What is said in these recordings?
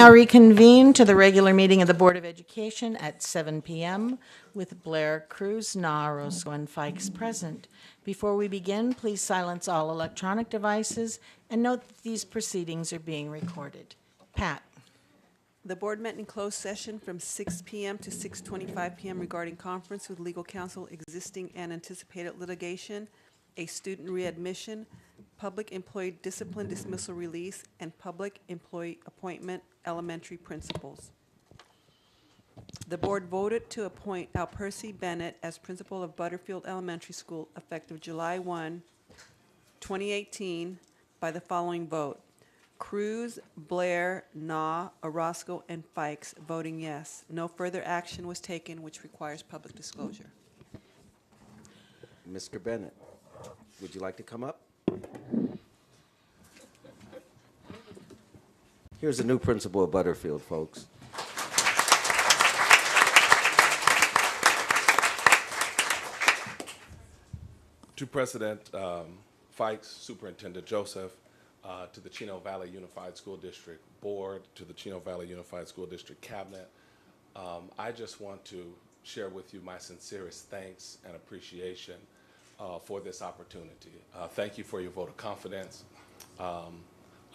now reconvene to the regular meeting of the Board of Education at 7 p.m. with Blair, Cruz, Na, Orozco, and Fikes present. Before we begin, please silence all electronic devices and note that these proceedings are being recorded. Pat. The board met in closed session from 6 p.m. to 6:25 p.m. regarding conference with legal counsel, existing and anticipated litigation, a student readmission, public employee discipline dismissal release, and public employee appointment elementary principals. The board voted to appoint Alpercy Bennett as principal of Butterfield Elementary School effective July 1, 2018 by the following vote. Cruz, Blair, Na, Orozco, and Fikes voting yes. No further action was taken, which requires public disclosure. Mr. Bennett, would you like to come up? Here's the new principal of Butterfield, folks. To President Fikes, Superintendent Joseph, to the Chino Valley Unified School District Board, to the Chino Valley Unified School District Cabinet, I just want to share with you my sincerest thanks and appreciation for this opportunity. Thank you for your vote of confidence. I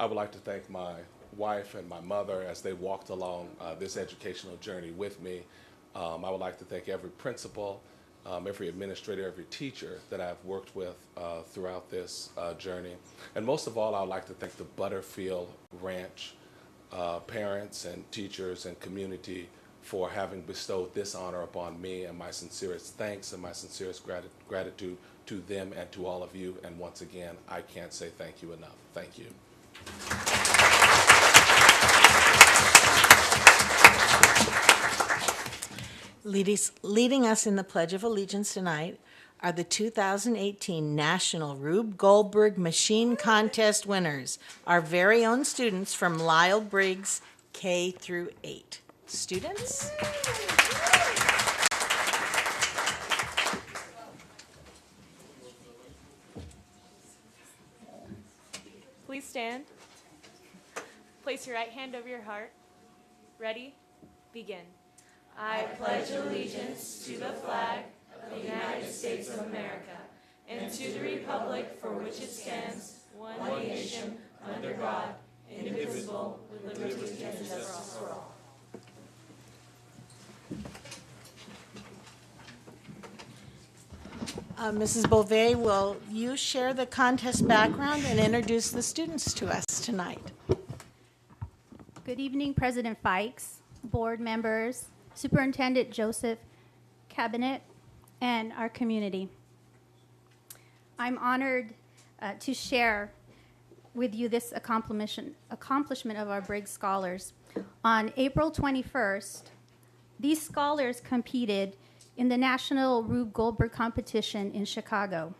would like to thank my wife and my mother as they walked along this educational journey with me. I would like to thank every principal, every administrator, every teacher that I've worked with throughout this journey. And most of all, I would like to thank the Butterfield Ranch parents and teachers and community for having bestowed this honor upon me, and my sincerest thanks and my sincerest gratitude to them and to all of you. And once again, I can't say thank you enough. Thank you. Leading us in the Pledge of Allegiance tonight are the 2018 National Rube Goldberg Machine Contest winners, our very own students from Lyle Briggs K through 8. Students? Please stand. Place your right hand over your heart. Ready? Begin. I pledge allegiance to the flag of the United States of America and to the republic for which it stands, one nation, under God, indivisible, with liberty and justice for all. Mrs. Beauvais, will you share the contest background and introduce the students to us tonight? Good evening, President Fikes, board members, Superintendent Joseph, Cabinet, and our community. I'm honored to share with you this accomplishment of our Briggs Scholars. On April 21st, these scholars competed in the National Rube Goldberg competition in Chicago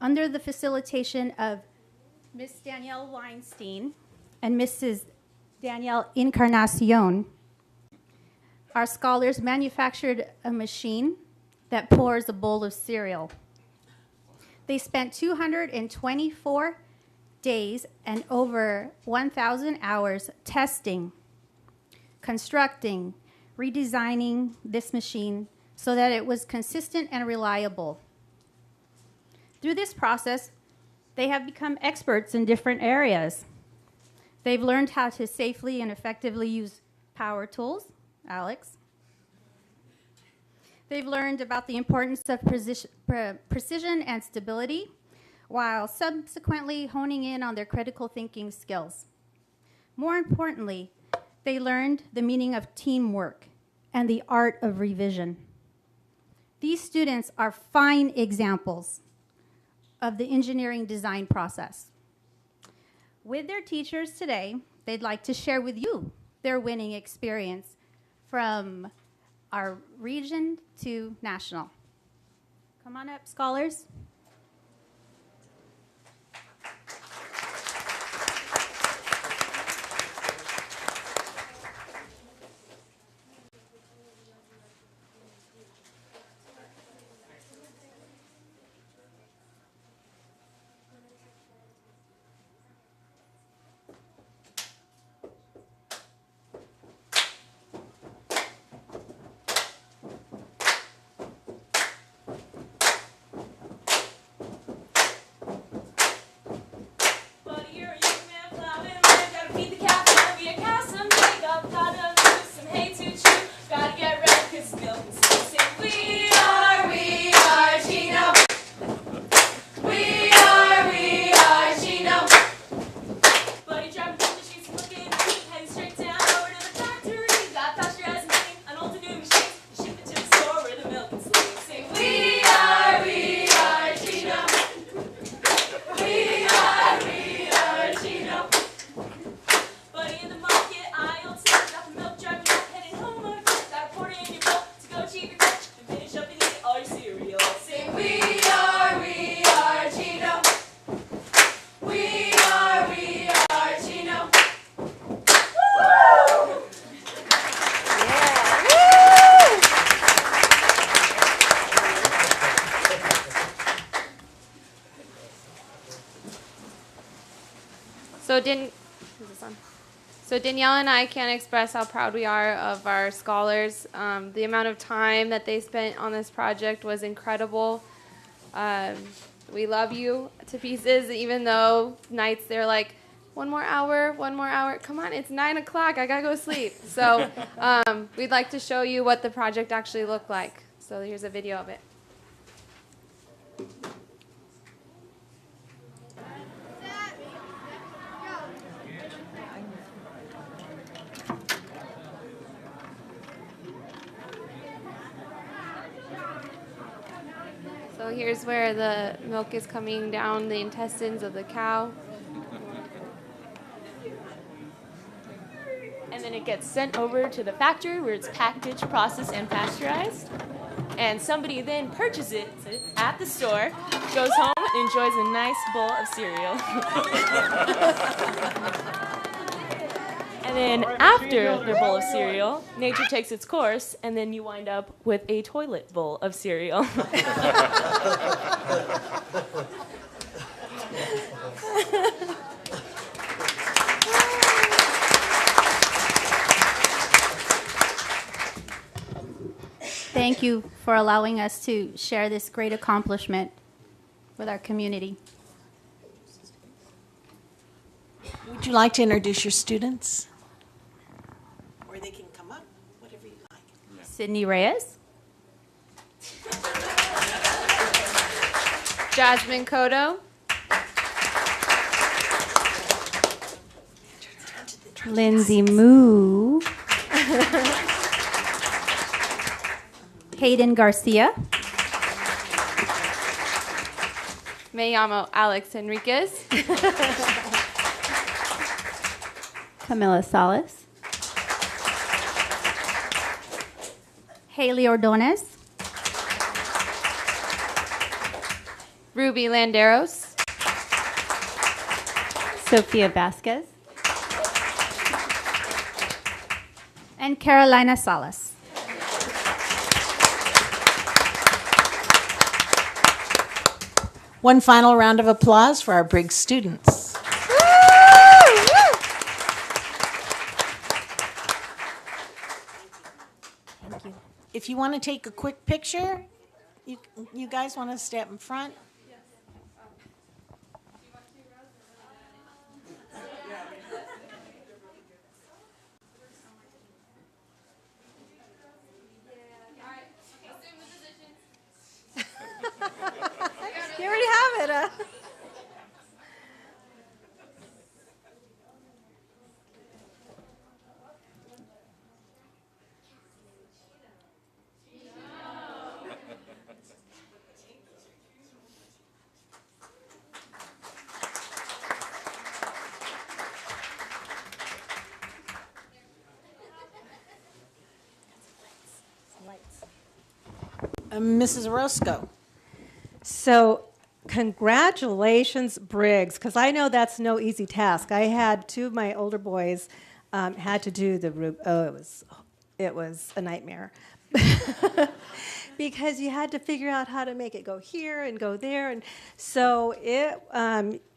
under the facilitation of Miss Danielle Weinstein and Mrs. Danielle Encarnacion. Our scholars manufactured a machine that pours a bowl of cereal. They spent 224 days and over 1,000 hours testing, constructing, redesigning this machine so that it was consistent and reliable. Through this process, they have become experts in different areas. They've learned how to safely and effectively use power tools. Alex. They've learned about the importance of precision and stability, while subsequently honing in on their critical thinking skills. More importantly, they learned the meaning of teamwork and the art of revision. These students are fine examples of the engineering design process. With their teachers today, they'd like to share with you their winning experience from our region to national. Come on up, scholars. So is this on? So Danielle and I can't express how proud we are of our scholars. The amount of time that they spent on this project was incredible. We love you to pieces, even though nights they're like, one more hour, one more hour. Come on, it's 9 o'clock. I gotta go to sleep. So we'd like to show you what the project actually looked like. So here's a video of it. So here's where the milk is coming down the intestines of the cow. And then it gets sent over to the factory where it's packaged, processed, and pasteurized. And somebody then purchases it at the store, goes home, and enjoys a nice bowl of cereal. And then after their bowl of cereal, nature takes its course, and then you wind up with a toilet bowl of cereal. Thank you for allowing us to share this great accomplishment with our community. Would you like to introduce your students? Or they can come up, whatever you like. Sydney Reyes, Jasmine Kodo, Lindsay Moo, Hayden Garcia, me llamo Alex Enriquez, Camila Salas, Haley Ordonez, Ruby Landeros, Sofia Vasquez, and Carolina Salas. One final round of applause for our Briggs students. Thank you. If you want to take a quick picture, you guys want to step in front? You already have it, huh? Mrs. Orozco. So, congratulations, Briggs, because I know that's no easy task. I had two of my older boys had to do the it was a nightmare because you had to figure out how to make it go here and go there, and so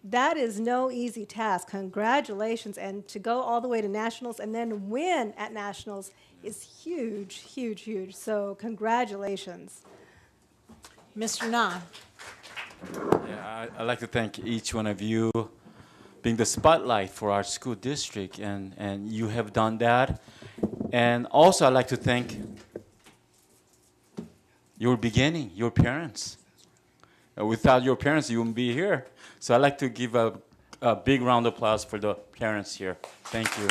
that is no easy task. Congratulations, and to go all the way to nationals and then win at nationals is huge, huge, huge. So, congratulations. Mr. Na. Yeah, I'd like to thank each one of you being the spotlight for our school district, and you have done that. And also I'd like to thank your beginning, your parents. Without your parents, you wouldn't be here. So I'd like to give a big round of applause for the parents here. Thank you.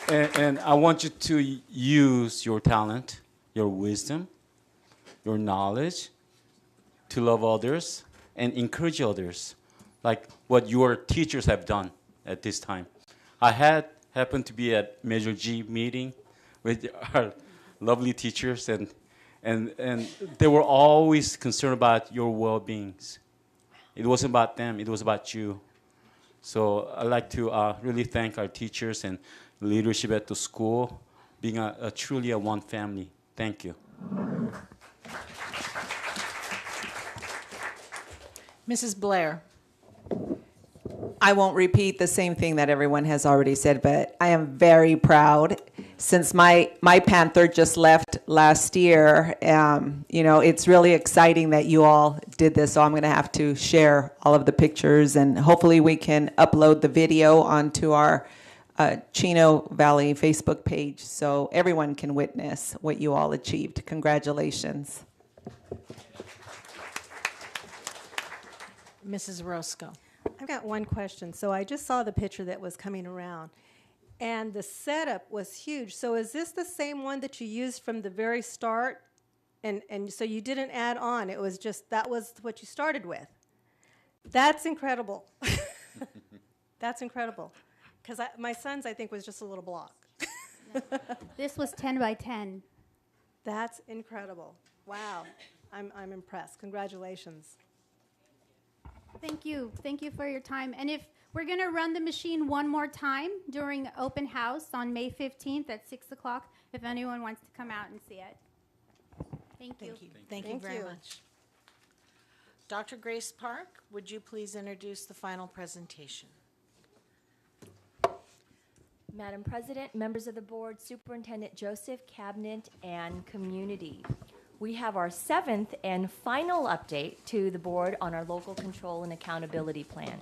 And I want you to use your talent, your wisdom, your knowledge to love others and encourage others, like what your teachers have done at this time. I happened to be at Major G meeting with our lovely teachers, and they were always concerned about your well-beings. It wasn't about them, it was about you. So I'd like to really thank our teachers and leadership at the school, being truly a one family. Thank you. Mrs. Blair. I won't repeat the same thing that everyone has already said, but I am very proud. Since my Panther just left last year, it's really exciting that you all did this. So I'm going to have to share all of the pictures, and hopefully we can upload the video onto our Chino Valley Facebook page so everyone can witness what you all achieved. Congratulations. Mrs. Roscoe. I've got one question. So I just saw the picture that was coming around, and the setup was huge. So is this the same one that you used from the very start? And so you didn't add on. It was just, that was what you started with. That's incredible. That's incredible. Because my son's, I think, was just a little block. This was 10 by 10. That's incredible. Wow. I'm impressed. Congratulations. Thank you. Thank you for your time. And if we're going to run the machine one more time during open house on May 15th at 6 o'clock, if anyone wants to come out and see it. Thank you. Thank you very much. Dr. Grace Park, would you please introduce the final presentation? Madam President, members of the board, Superintendent Joseph, Cabinet, and community. We have our 7th and final update to the board on our local control and accountability plan.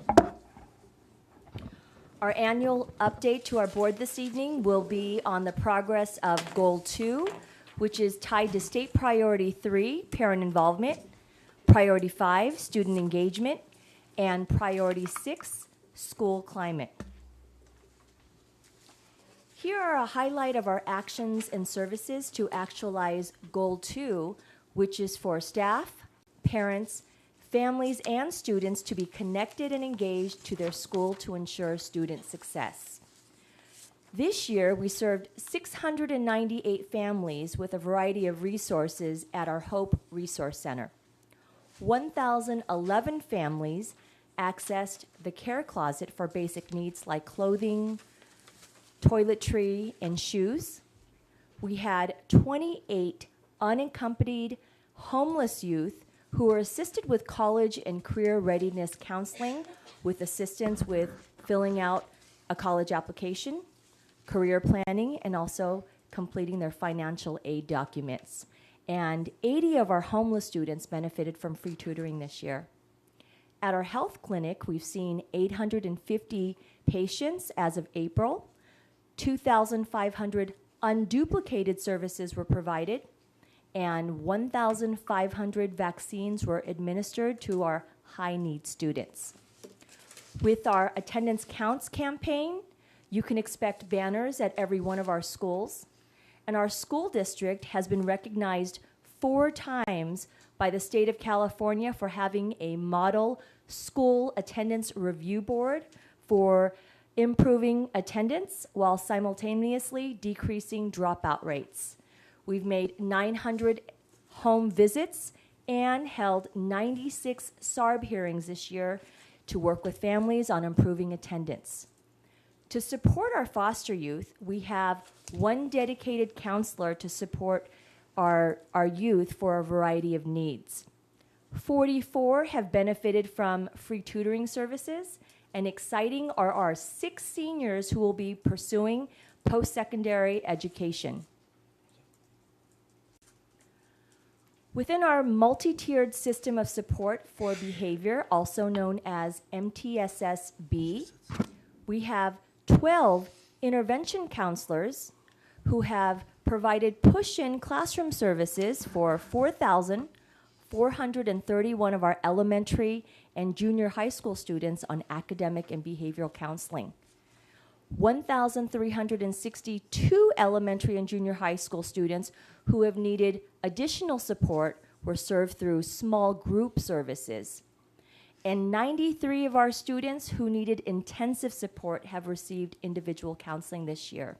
Our annual update to our board this evening will be on the progress of Goal 2, which is tied to State Priority 3, parent involvement, Priority 5, student engagement, and Priority 6, school climate. Here are a highlight of our actions and services to actualize Goal 2, which is for staff, parents, families, and students to be connected and engaged to their school to ensure student success. This year, we served 698 families with a variety of resources at our Hope Resource Center. 1,011 families accessed the care closet for basic needs like clothing, toiletry, and shoes. We had 28 unaccompanied homeless youth who were assisted with college and career readiness counseling with assistance with filling out a college application, career planning, and also completing their financial aid documents. And 80 of our homeless students benefited from free tutoring this year. At our health clinic, we've seen 850 patients as of April. 2,500 unduplicated services were provided, and 1,500 vaccines were administered to our high-need students. With our Attendance Counts campaign, you can expect banners at every one of our schools, and our school district has been recognized 4 times by the state of California for having a model school attendance review board for improving attendance while simultaneously decreasing dropout rates. We've made 900 home visits and held 96 SARB hearings this year to work with families on improving attendance. To support our foster youth, we have 1 dedicated counselor to support our youth for a variety of needs. 44 have benefited from free tutoring services, and exciting are our 6 seniors who will be pursuing post-secondary education. Within our multi-tiered system of support for behavior, also known as MTSS-B, we have 12 intervention counselors who have provided push-in classroom services for 4,431 of our elementary and junior high school students on academic and behavioral counseling. 1,362 elementary and junior high school students who have needed additional support were served through small group services. And 93 of our students who needed intensive support have received individual counseling this year.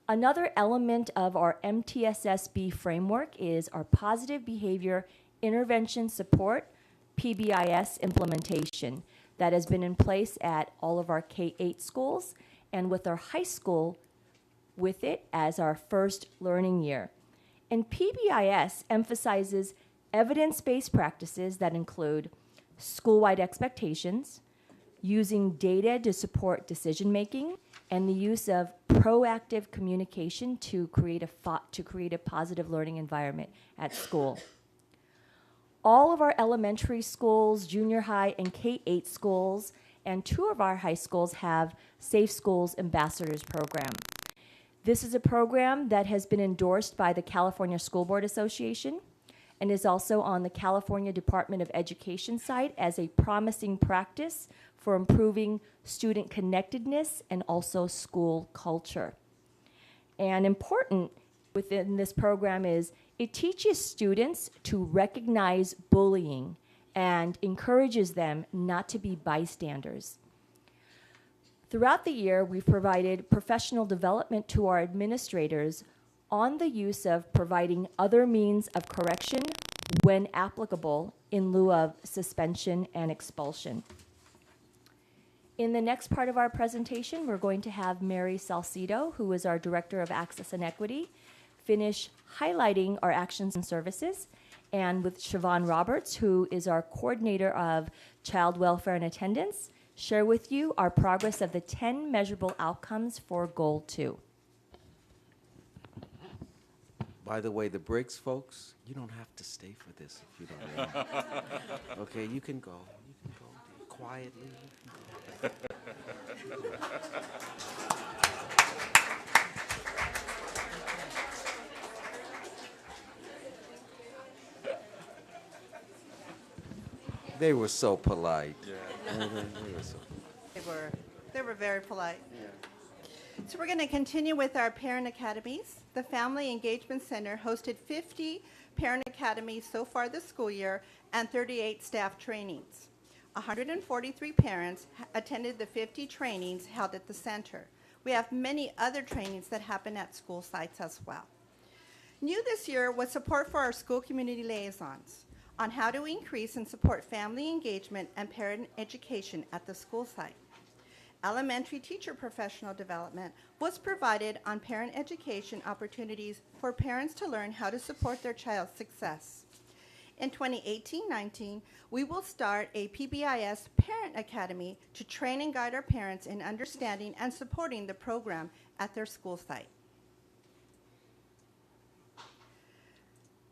Another element of our MTSS-B framework is our positive behavior intervention support, PBIS implementation, that has been in place at all of our K-8 schools and with our high school with it as our first learning year. And PBIS emphasizes evidence-based practices that include school-wide expectations, using data to support decision making, and the use of proactive communication to create a positive learning environment at school. All of our elementary schools, junior high, and K-8 schools, and 2 of our high schools have Safe Schools Ambassadors Program. This is a program that has been endorsed by the California School Board Association and is also on the California Department of Education site as a promising practice for improving student connectedness and also school culture. And important within this program is it teaches students to recognize bullying and encourages them not to be bystanders. Throughout the year, we've provided professional development to our administrators on the use of providing other means of correction when applicable in lieu of suspension and expulsion. In the next part of our presentation, we're going to have Mary Salcido, who is our Director of Access and Equity, finish highlighting our actions and services, and with Siobhan Roberts, who is our Coordinator of Child Welfare and Attendance, share with you our progress of the 10 measurable outcomes for Goal 2. By the way, the Briggs folks, you don't have to stay for this if you don't want. Okay, you can go. You can go quietly. They were so polite. Yeah. They were very polite. So we're going to continue with our parent academies. The Family Engagement Center hosted 50 parent academies so far this school year and 38 staff trainings. 143 parents attended the 50 trainings held at the center. We have many other trainings that happen at school sites as well. New this year was support for our school community liaisons on how to increase and support family engagement and parent education at the school site. Elementary teacher professional development was provided on parent education opportunities for parents to learn how to support their child's success. In 2018-19, we will start a PBIS Parent Academy to train and guide our parents in understanding and supporting the program at their school site.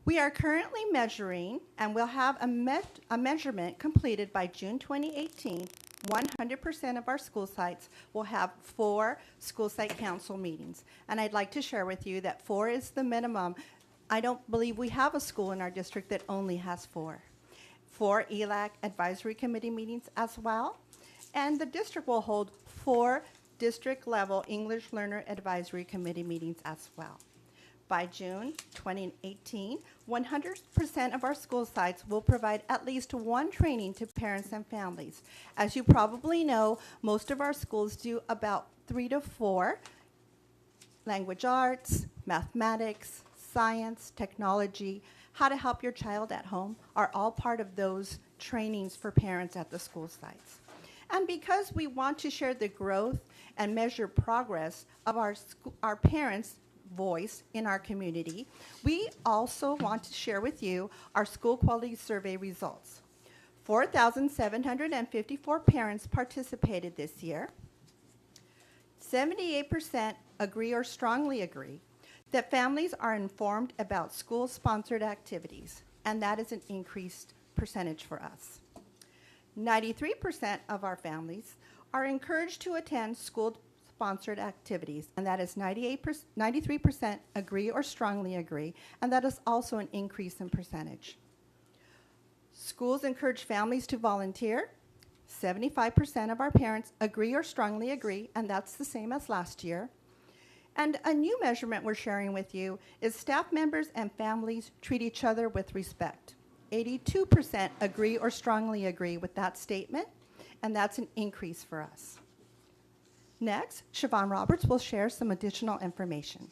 We are currently measuring and will have a measurement completed by June 2018. 100% of our school sites will have 4 school site council meetings. And I'd like to share with you that 4 is the minimum. I don't believe we have a school in our district that only has 4. 4 ELAC advisory committee meetings as well. And the district will hold 4 district level English learner advisory committee meetings as well. By June 2018, 100% of our school sites will provide at least 1 training to parents and families. As you probably know, most of our schools do about 3 to 4 language arts, mathematics, science, technology, how to help your child at home are all part of those trainings for parents at the school sites. And because we want to share the growth and measure progress of our parents' voice in our community, we also want to share with you our school quality survey results. 4,754 parents participated this year. 78% agree or strongly agree that families are informed about school-sponsored activities, and that is an increased percentage for us. 93% of our families are encouraged to attend school-sponsored activities, and that is 93% agree or strongly agree, and that is also an increase in percentage. Schools encourage families to volunteer. 75% of our parents agree or strongly agree, and that's the same as last year. And a new measurement we're sharing with you is staff members and families treat each other with respect. 82% agree or strongly agree with that statement, and that's an increase for us. Next, Siobhan Roberts will share some additional information.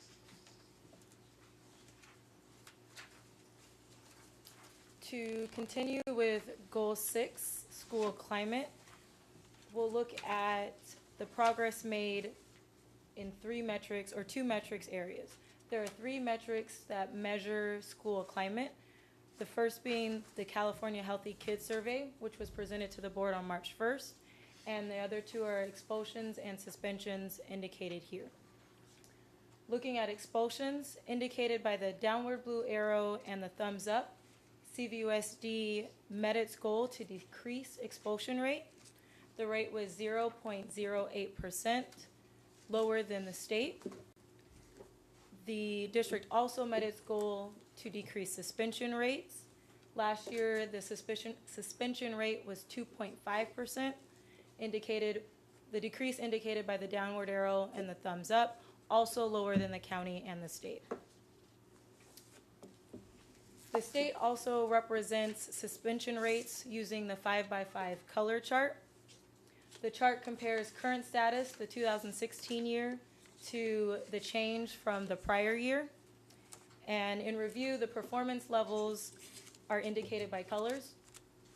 To continue with Goal 6, School Climate, we'll look at the progress made in 3 metrics or 2 metrics areas. There are 3 metrics that measure school climate. The first being the California Healthy Kids Survey, which was presented to the board on March 1st. and the other two are expulsions and suspensions indicated here. Looking at expulsions, indicated by the downward blue arrow and the thumbs up, CVUSD met its goal to decrease expulsion rate. The rate was 0.08%, lower than the state. The district also met its goal to decrease suspension rates. Last year, the suspension rate was 2.5%, the decrease indicated by the downward arrow and the thumbs up, also lower than the county and the state. The state also represents suspension rates using the 5x5 color chart. The chart compares current status, the 2016 year, to the change from the prior year. And in review, the performance levels are indicated by colors,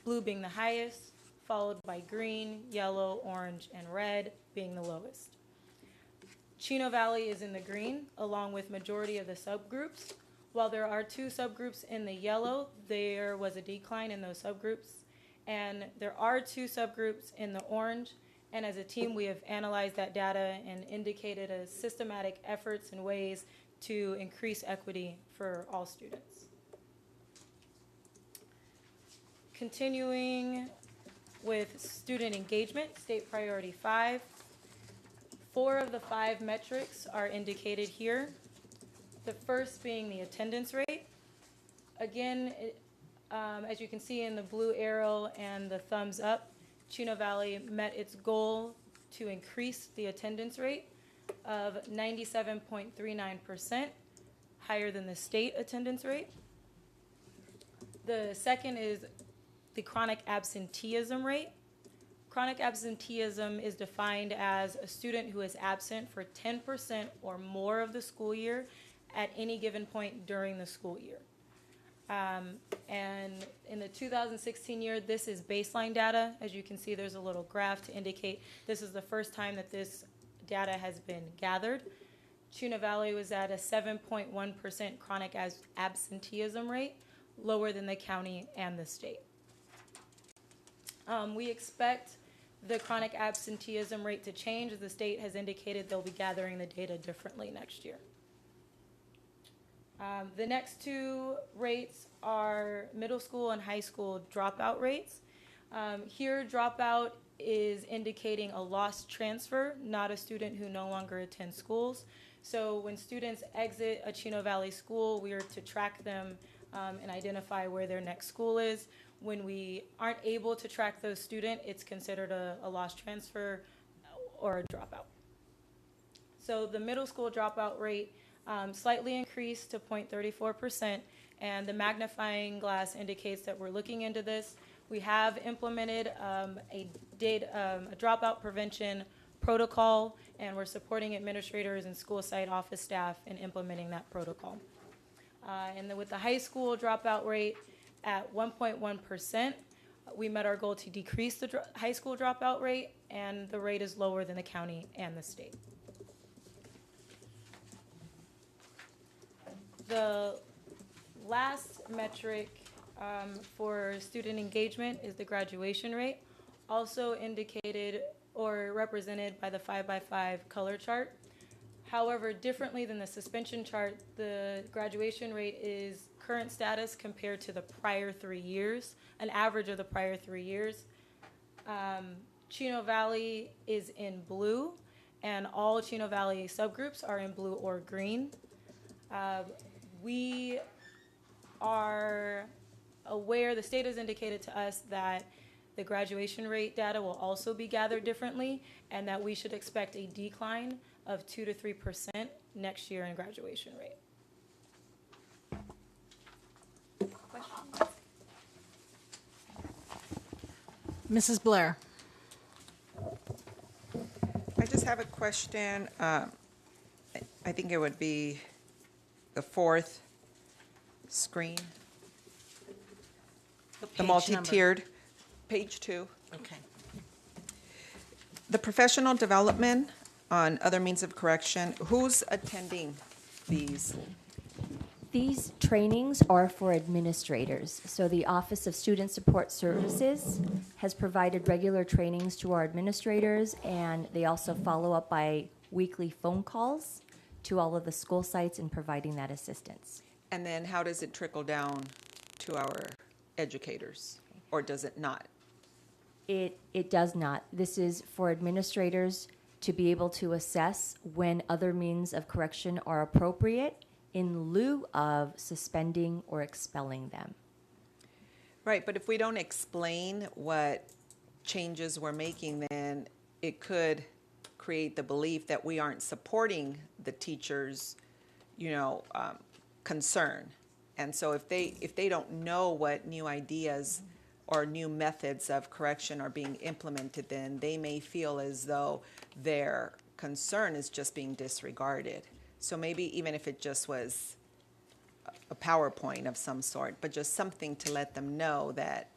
blue being the highest, followed by green, yellow, orange, and red being the lowest. Chino Valley is in the green, along with majority of the subgroups. While there are 2 subgroups in the yellow, there was a decline in those subgroups. And there are 2 subgroups in the orange. And as a team, we have analyzed that data and indicated a systematic efforts and ways to increase equity for all students. Continuing with student engagement, state priority 5. 4 of the 5 metrics are indicated here. The first being the attendance rate. Again, as you can see in the blue arrow and the thumbs up, Chino Valley met its goal to increase the attendance rate of 97.39%, higher than the state attendance rate. The second is the chronic absenteeism rate. Chronic absenteeism is defined as a student who is absent for 10% or more of the school year at any given point during the school year. And in the 2016 year, this is baseline data. As you can see, there's a little graph to indicate this is the first time that this data has been gathered. Chino Valley was at a 7.1% chronic absenteeism rate, lower than the county and the state. We expect the chronic absenteeism rate to change, as the state has indicated they'll be gathering the data differently next year. The next 2 rates are middle school and high school dropout rates. Here, dropout is indicating a lost transfer, not a student who no longer attends schools. So when students exit a Chino Valley school, we are to track them and identify where their next school is. When we aren't able to track those students, it's considered a lost transfer or a dropout. So the middle school dropout rate slightly increased to 0.34%, and the magnifying glass indicates that we're looking into this. We have implemented a dropout prevention protocol, and we're supporting administrators and school site office staff in implementing that protocol. And then with the high school dropout rate at 1.1%, we met our goal to decrease the high school dropout rate, and the rate is lower than the county and the state. The last metric for student engagement is the graduation rate, also indicated or represented by the 5x5 color chart. However, differently than the suspension chart, the graduation rate is current status compared to the prior 3 years, an average of the prior 3 years. Chino Valley is in blue, and all Chino Valley subgroups are in blue or green. We are aware, the state has indicated to us that the graduation rate data will also be gathered differently, and that we should expect a decline of 2 to 3% next year in graduation rate. Questions? Mrs. Blair. I just have a question. I think it would be the 4th screen, the multi-tiered, page 2. Okay. The professional development on other means of correction, who's attending these? These trainings are for administrators. So the Office of Student Support Services has provided regular trainings to our administrators, and they also follow up by weekly phone calls to all of the school sites in providing that assistance. And then how does it trickle down to our educators, or does it not? It does not. This is for administrators to be able to assess when other means of correction are appropriate in lieu of suspending or expelling them. Right, but if we don't explain what changes we're making, then it could create the belief that we aren't supporting the teachers, concern. And so if they don't know what new ideas or new methods of correction are being implemented, then they may feel as though their concern is just being disregarded. So maybe even if it just was a PowerPoint of some sort, but just something to let them know that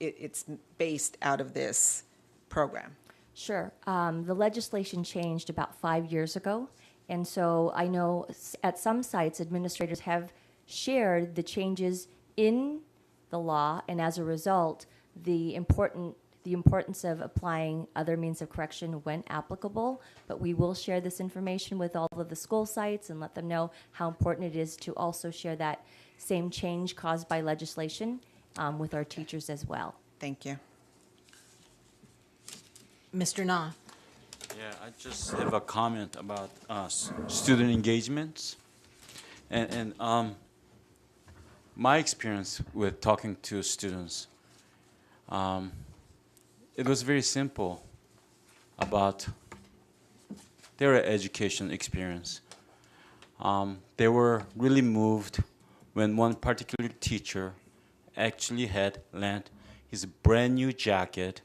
it's based out of this program. Sure. The legislation changed about 5 years ago, and so I know at some sites administrators have shared the changes in the law, and as a result, the importance of applying other means of correction when applicable. But we will share this information with all of the school sites and let them know how important it is to also share that same change caused by legislation with our teachers as well. Thank you. Mr. Na. Yeah, I just have a comment about student engagements. And my experience with talking to students, it was very simple about their education experience. They were really moved when one particular teacher actually had lent his brand new jacket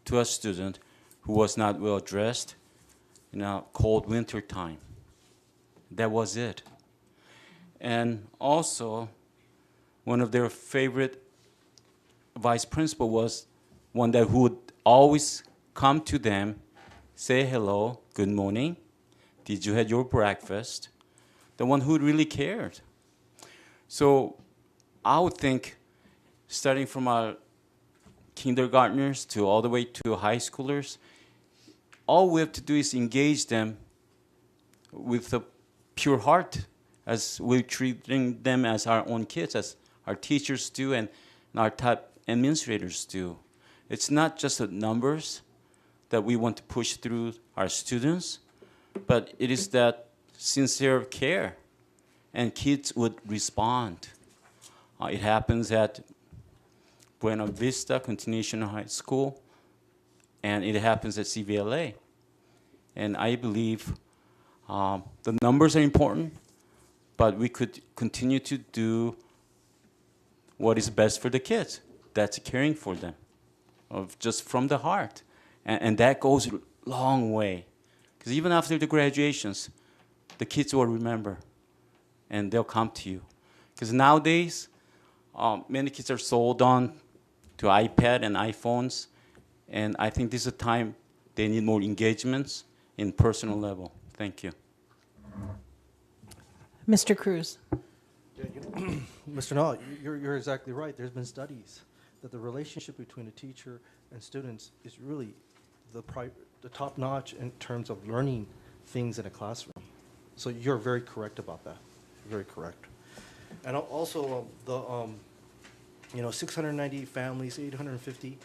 to a student who was not well dressed in a cold winter time. That was it. And also, one of their favorite vice principal was one that who would always come to them, say hello, good morning, did you have your breakfast? The one who really cared. So I would think, starting from our kindergartners to all the way to high schoolers, all we have to do is engage them with a pure heart, as we're treating them as our own kids, as our teachers do and our top administrators do. It's not just the numbers that we want to push through our students, but it is that sincere care, and kids would respond. It happens at Buena Vista Continuation High School, and it happens at CVLA. And I believe the numbers are important, but we could continue to do what is best for the kids. That's caring for them, of just from the heart. And that goes a long way. Because even after the graduations, the kids will remember, and they'll come to you. Because nowadays, many kids are sold on to iPad and iPhones, and I think this is a time they need more engagements in personal level. Thank you. Mr. Cruz. Mr. Null, you're exactly right. There's been studies that the relationship between a teacher and students is really the top notch in terms of learning things in a classroom. So you're very correct about that. Very correct. And also the 698 families, 850.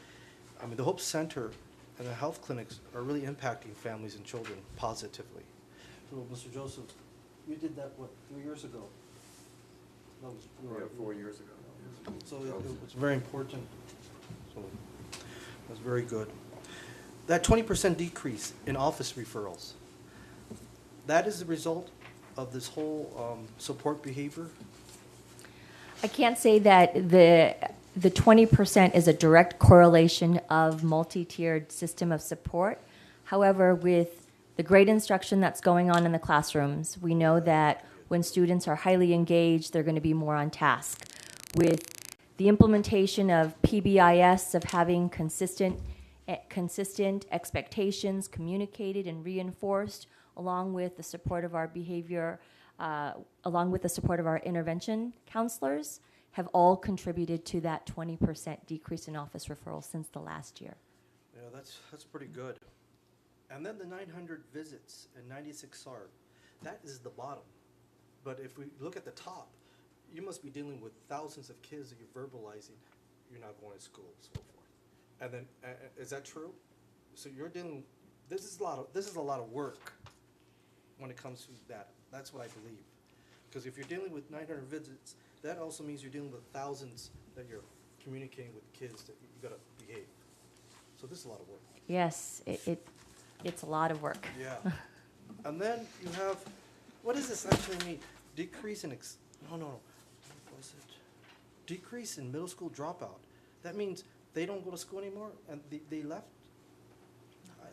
I mean, the Hope Center and the health clinics are really impacting families and children positively. So, Mr. Joseph, you did that, what, 3 years ago? That was 4 years ago. So it's very important. So that's very good. That 20% decrease in office referrals, that is the result of this whole support behavior? I can't say that the 20% is a direct correlation of multi-tiered system of support. However, with the great instruction that's going on in the classrooms, we know that when students are highly engaged, they're going to be more on task. With the implementation of PBIS, of having consistent expectations communicated and reinforced, along with the support of our behavior along with the support of our intervention counselors, have all contributed to that 20% decrease in office referrals since the last year. Yeah, that's pretty good. And then the 900 visits and 96 SAR, that is the bottom. But if we look at the top, you must be dealing with thousands of kids that you're verbalizing you're not going to school, so forth. And then, is that true? So you're dealing, this is a lot of work when it comes to that. That's what I believe. Because if you're dealing with 900 visits, that also means you're dealing with thousands that you're communicating with kids that you gotta behave. So this is a lot of work. Yes, it's a lot of work. Yeah. And then you have, what does this actually mean? Decrease in, what is it? Decrease in middle school dropout. That means they don't go to school anymore and they left?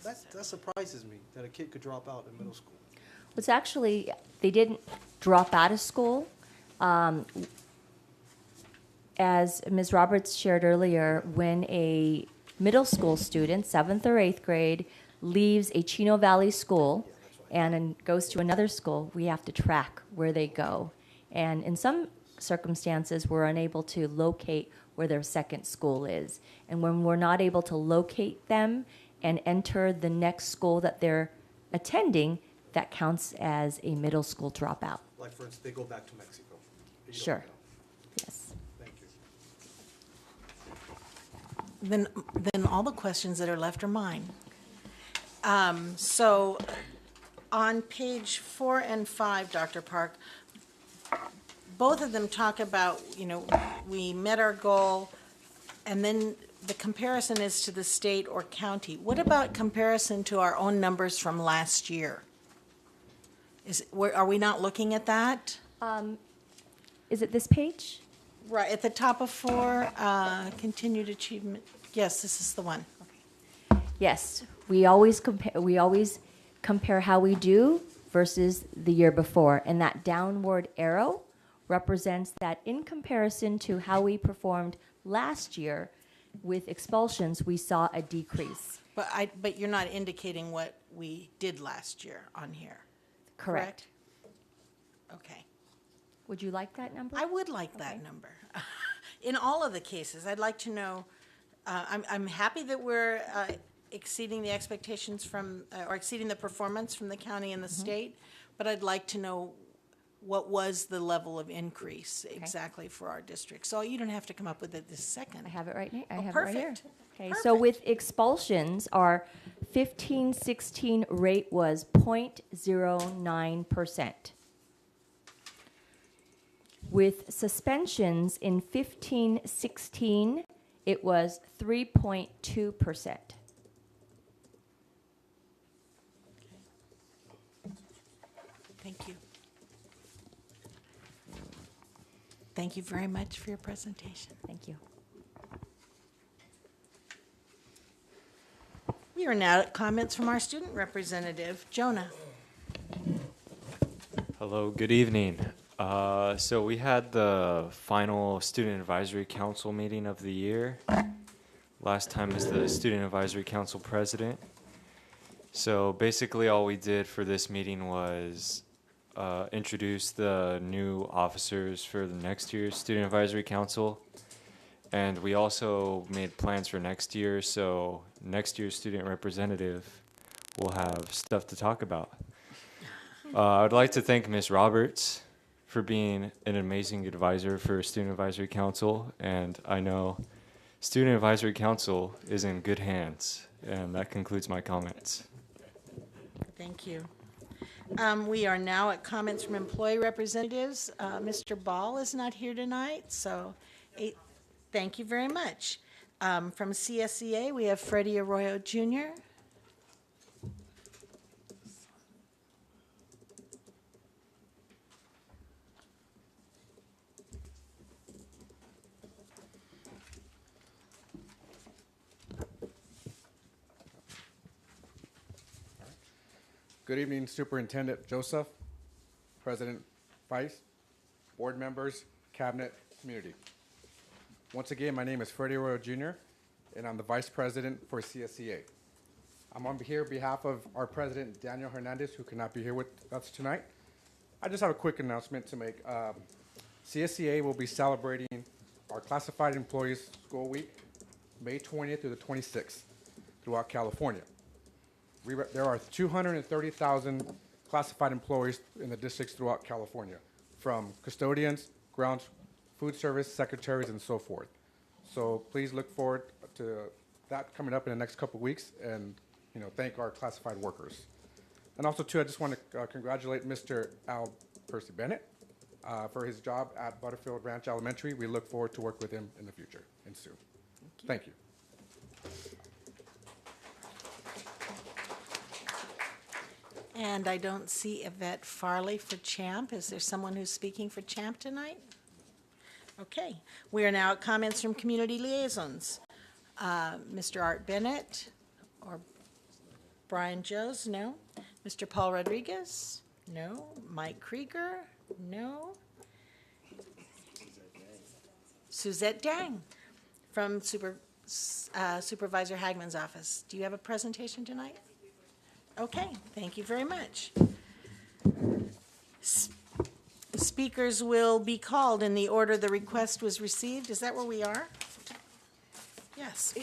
That surprises me, that a kid could drop out in middle school. It's actually, they didn't drop out of school. As Ms. Roberts shared earlier, when a middle school student, 7th or 8th grade, leaves a Chino Valley school and then goes to another school, we have to track where they go. And in some circumstances, we're unable to locate where their second school is. And when we're not able to locate them and enter the next school that they're attending, that counts as a middle school dropout. Like, for instance, they go back to Mexico. You don't Sure. know. Yes. Thank you. Then all the questions that are left are mine. So on page 4 and 5, Dr. Park, both of them talk about, we met our goal, and then the comparison is to the state or county. What about comparison to our own numbers from last year? Are we not looking at that? Is it this page? Right, at the top of 4, continued achievement. Yes, this is the one. Yes, we always compare how we do versus the year before, and that downward arrow represents that in comparison to how we performed last year with expulsions, we saw a decrease. But you're not indicating what we did last year on here. Correct. Okay. Would you like that number? I would like that number. In all of the cases, I'd like to know, I'm happy that we're exceeding the expectations from, or exceeding the performance from the county and the state, but I'd like to know what was the level of increase exactly for our district. So you don't have to come up with it this second. I have it right here. I Oh, have it right here. perfect. Okay, Perfect. so with expulsions, our 15-16 rate was 0.09%. With suspensions in 15-16, it was 3.2%. Thank you. Thank you very much for your presentation. Thank you. We are now at comments from our student representative, Jonah. Hello, good evening. So we had the final Student Advisory Council meeting of the year. Last time as the Student Advisory Council president. So basically all we did for this meeting was introduce the new officers for the next year's Student Advisory Council. And we also made plans for next year, so next year's student representative will have stuff to talk about. I would like to thank Ms. Roberts for being an amazing advisor for Student Advisory Council, and I know Student Advisory Council is in good hands, and that concludes my comments. Thank you. We are now at comments from employee representatives. Mr. Ball is not here tonight, so thank you very much. From CSEA, we have Freddie Arroyo Jr. Good evening, Superintendent Joseph, President Vice, board members, cabinet, community. Once again, my name is Freddie Arroyo Jr., and I'm the Vice President for CSEA. I'm on here on behalf of our President, Daniel Hernandez, who cannot be here with us tonight, I just have a quick announcement to make. CSCA will be celebrating our Classified Employees School Week, May 20th through the 26th, throughout California. There are 230,000 classified employees in the districts throughout California, from custodians, grounds, food service secretaries, and so forth. So please look forward to that coming up in the next couple of weeks, and thank our classified workers. And also, too, I just want to congratulate Mr. Al Percy Bennett for his job at Butterfield Ranch Elementary. We look forward to work with him in the future and soon. Thank you. And I don't see Yvette Farley for Champ. Is there someone who's speaking for Champ tonight? Okay. We are now at comments from community liaisons. Mr. Art Bennett or Brian Joes? No. Mr. Paul Rodriguez? No. Mike Krieger? No. Suzette Dang from Supervisor Hagman's office. Do you have a presentation tonight? Okay, thank you very much. Speakers will be called in the order the request was received. Is that where we are? Yes.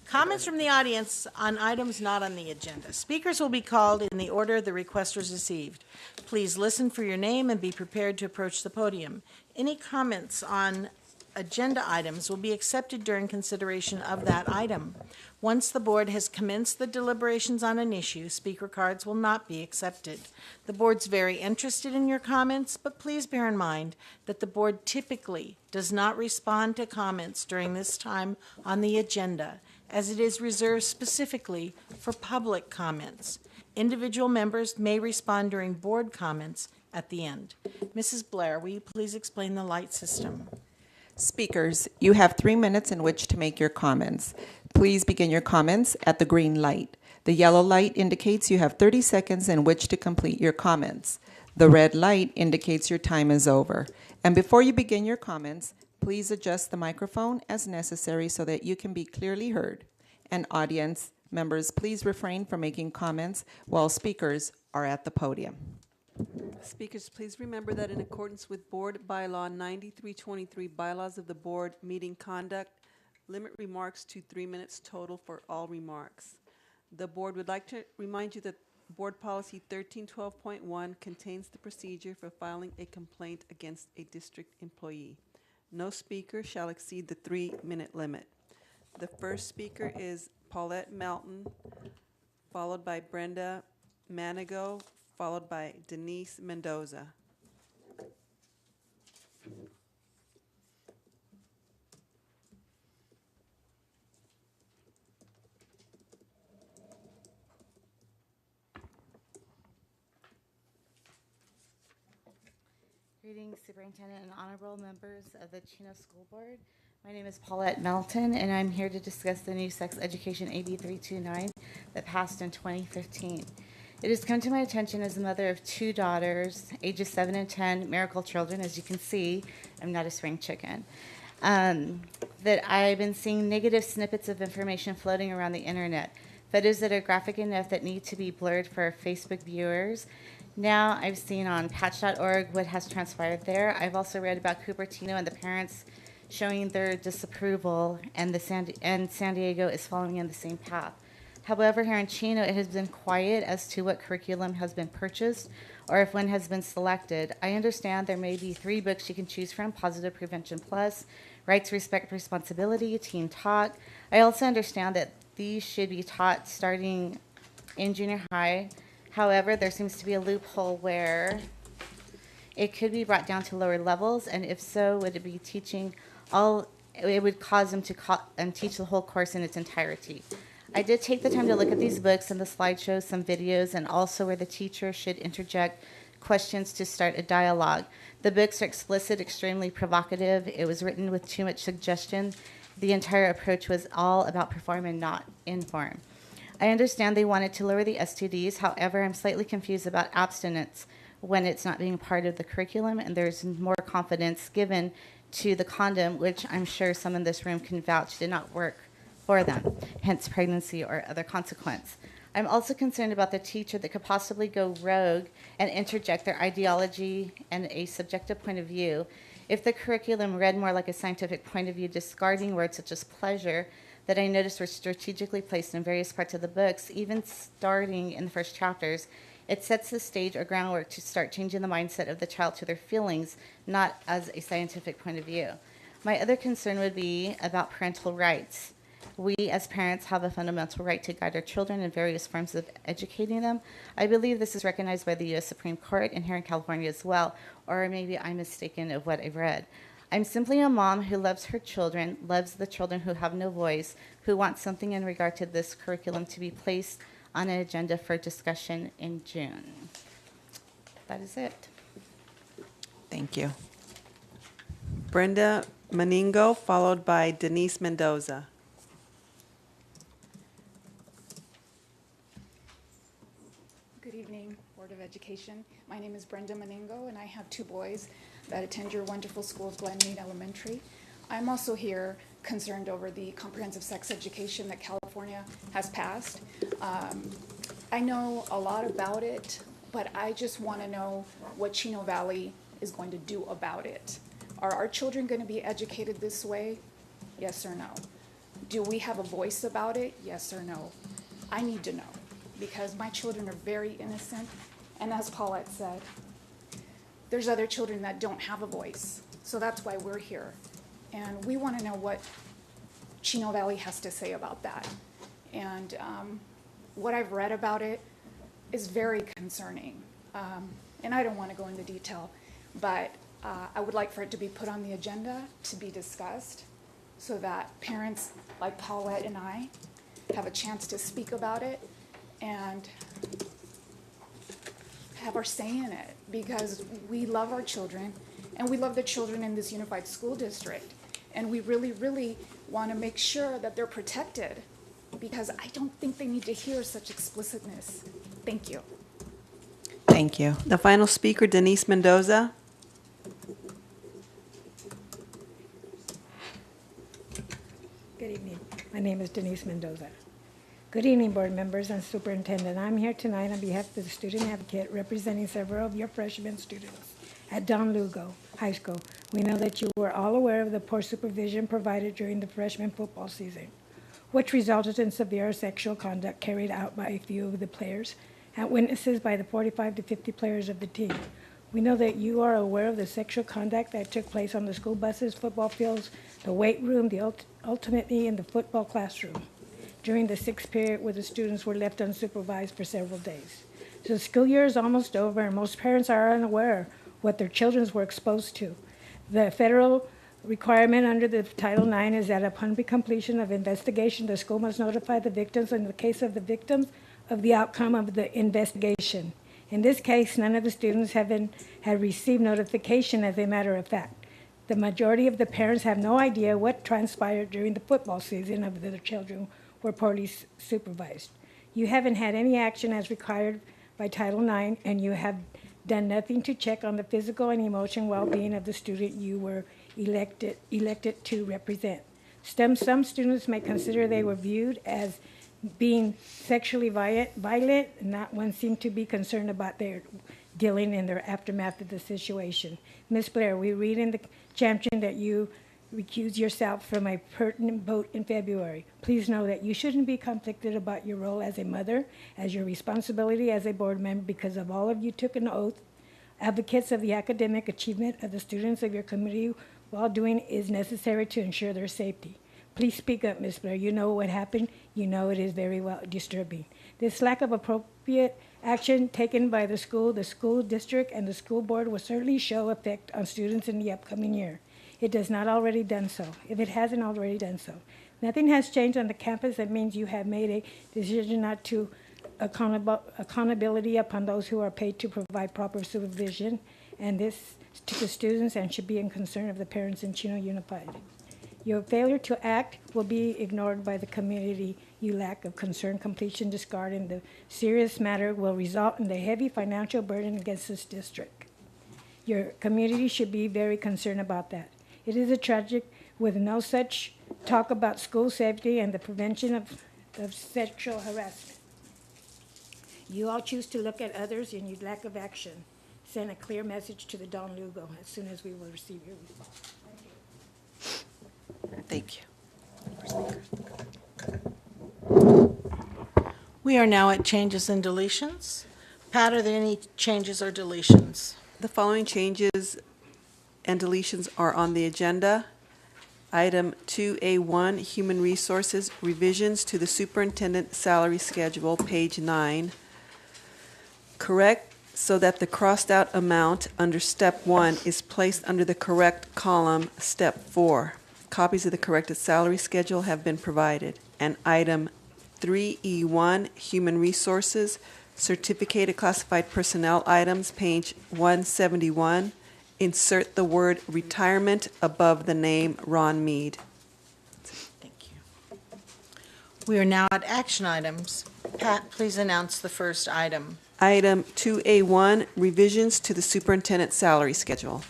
Comments from the audience on items not on the agenda. Speakers will be called in the order the request was received. Please listen for your name and be prepared to approach the podium. Any comments on agenda items will be accepted during consideration of that item. Once the board has commenced the deliberations on an issue, speaker cards will not be accepted. The board's very interested in your comments, but please bear in mind that the board typically does not respond to comments during this time on the agenda, as it is reserved specifically for public comments. Individual members may respond during board comments at the end. Mrs. Blair, will you please explain the light system? Speakers, you have 3 minutes in which to make your comments. Please begin your comments at the green light. The yellow light indicates you have 30 seconds in which to complete your comments. The red light indicates your time is over. And before you begin your comments, please adjust the microphone as necessary so that you can be clearly heard. And audience members, please refrain from making comments while speakers are at the podium. Speakers, please remember that in accordance with Board Bylaw 9323, Bylaws of the Board, Meeting Conduct, limit remarks to 3 minutes total for all remarks. The board would like to remind you that Board Policy 1312.1 contains the procedure for filing a complaint against a district employee. No speaker shall exceed the 3-minute limit. The first speaker is Paulette Melton, followed by Brenda Manigo, followed by Denise Mendoza. Greetings, Superintendent and honorable members of the Chino School Board. My name is Paulette Melton, and I'm here to discuss the new sex education AB 329 that passed in 2015. It has come to my attention as a mother of 2 daughters, ages 7 and 10, miracle children. As you can see, I'm not a spring chicken. That I've been seeing negative snippets of information floating around the internet, photos that are graphic enough that need to be blurred for our Facebook viewers. Now I've seen on patch.org what has transpired there. I've also read about Cupertino and the parents showing their disapproval, and San Diego is following in the same path. However, here in Chino, it has been quiet as to what curriculum has been purchased or if one has been selected. I understand there may be 3 books you can choose from: Positive Prevention Plus, Rights, Respect, Responsibility, Teen Talk. I also understand that these should be taught starting in junior high. However, there seems to be a loophole where it could be brought down to lower levels, and if so, would it be teaching all, it would cause them to teach the whole course in its entirety. I did take the time to look at these books and the slideshows, some videos, and also where the teacher should interject questions to start a dialogue. The books are explicit, extremely provocative. It was written with too much suggestion. The entire approach was all about perform and not inform. I understand they wanted to lower the STDs. However, I'm slightly confused about abstinence when it's not being part of the curriculum, and there's more confidence given to the condom, which I'm sure some in this room can vouch did not work for them, hence pregnancy or other consequence. I'm also concerned about the teacher that could possibly go rogue and interject their ideology and a subjective point of view. If the curriculum read more like a scientific point of view, discarding words such as pleasure that I noticed were strategically placed in various parts of the books, even starting in the first chapters, it sets the stage or groundwork to start changing the mindset of the child to their feelings, not as a scientific point of view. My other concern would be about parental rights. We as parents have a fundamental right to guide our children in various forms of educating them. I believe this is recognized by the U.S. Supreme Court and here in California as well, or maybe I'm mistaken of what I've read. I'm simply a mom who loves her children, loves the children who have no voice, who wants something in regard to this curriculum to be placed on an agenda for discussion in June. That is it. Thank you. Brenda Meningo, followed by Denise Mendoza. Good evening, Board of Education. My name is Brenda Meningo, and I have two boys that attend your wonderful schools, Glenmead Elementary. I'm also here concerned over the comprehensive sex education that California has passed. I know a lot about it, but I just want to know what Chino Valley is going to do about it. Are our children going to be educated this way? Yes or no? Do we have a voice about it? Yes or no? I need to know, because my children are very innocent, and as Paulette said, there's other children that don't have a voice, so that's why we're here. And we want to know what Chino Valley has to say about that. And what I've read about it is very concerning. And I don't want to go into detail, but I would like for it to be put on the agenda to be discussed so that parents like Paulette and I have a chance to speak about it and have our say in it, because we love our children and we love the children in this unified school district. And we really, really want to make sure that they're protected, because I don't think they need to hear such explicitness. Thank you. Thank you. The final speaker, Denise Mendoza. Good evening. My name is Denise Mendoza. Good evening, board members and superintendent. I'm here tonight on behalf of the student advocate representing several of your freshman students at Don Lugo High School. We know that you were all aware of the poor supervision provided during the freshman football season, which resulted in severe sexual conduct carried out by a few of the players and witnesses by the 45 to 50 players of the team. We know that you are aware of the sexual conduct that took place on the school buses, football fields, the weight room, ultimately in the football classroom, during the sixth period where the students were left unsupervised for several days. So the school year is almost over, and most parents are unaware what their children were exposed to. The federal requirement under the Title IX is that upon the completion of investigation, the school must notify the victims, in the case of the victims, of the outcome of the investigation. In this case, none of the students had received notification, as a matter of fact. The majority of the parents have no idea what transpired during the football season of their children were poorly supervised. You haven't had any action as required by Title IX, and you have done nothing to check on the physical and emotional well-being of the student you were elected to represent. Some students may consider they were viewed as being sexually violent, not one seemed to be concerned about their dealing in their aftermath of the situation. Ms. Blair, we read in the Champion that you recuse yourself from a pertinent vote in February. Please know that you shouldn't be conflicted about your role as a mother, as your responsibility as a board member, because of all of you took an oath, advocates of the academic achievement of the students of your community while doing is necessary to ensure their safety. Please speak up, Ms. Blair. You know what happened. You know it is very well disturbing. This lack of appropriate action taken by the school district, and the school board will certainly show effect on students in the upcoming year. It has not already done so, if it hasn't already done so. Nothing has changed on the campus. That means you have made a decision not to accountability upon those who are paid to provide proper supervision, and this to the students and should be in concern of the parents in Chino Unified. Your failure to act will be ignored by the community. You lack of concern, completion, discard, and the serious matter will result in the heavy financial burden against this district. Your community should be very concerned about that. It is a tragic with no such talk about school safety and the prevention of sexual harassment. You all choose to look at others in your lack of action. Send a clear message to the Don Lugo as soon as we will receive your response. Thank you. We are now at changes and deletions. Pat, are there any changes or deletions? The following changes and deletions are on the agenda. Item 2A1, Human Resources, revisions to the superintendent salary schedule, page 9. Correct so that the crossed out amount under step 1 is placed under the correct column, step 4. Copies of the corrected salary schedule have been provided. And item 3E1, Human Resources, certificated classified personnel items, page 171. Insert the word retirement above the name Ron Mead. Thank you. We are now at action items. Pat, please announce the first item. Item 2A1, revisions to the superintendent salary schedule.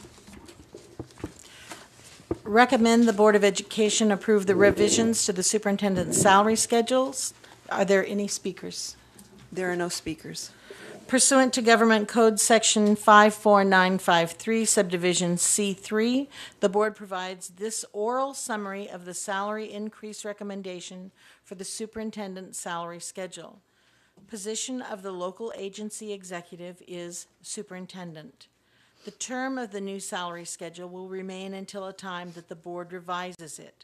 Recommend the Board of Education approve the revisions to the superintendent's salary schedules. Are there any speakers? There are no speakers. Pursuant to Government Code Section 54953, Subdivision C3, the Board provides this oral summary of the salary increase recommendation for the superintendent's salary schedule. Position of the local agency executive is superintendent. The term of the new salary schedule will remain until a time that the Board revises it.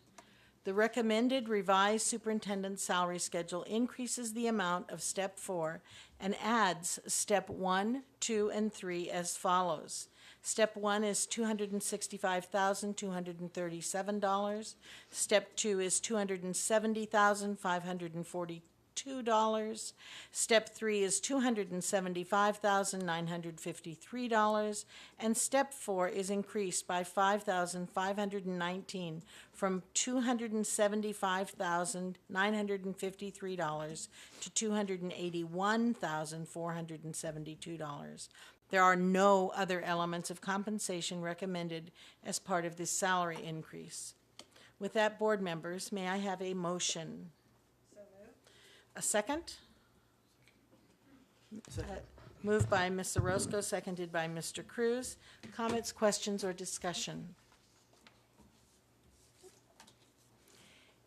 The recommended revised superintendent salary schedule increases the amount of Step 4 and adds Step 1, 2, and 3 as follows. Step 1 is $265,237. Step 2 is $270,542. Step 3 is $275,953, and Step 4 is increased by $5,519 from $275,953 to $281,472. There are no other elements of compensation recommended as part of this salary increase. With that, board members, may I have a motion? A second? Moved by Ms. Orozco, seconded by Mr. Cruz. Comments, questions, or discussion?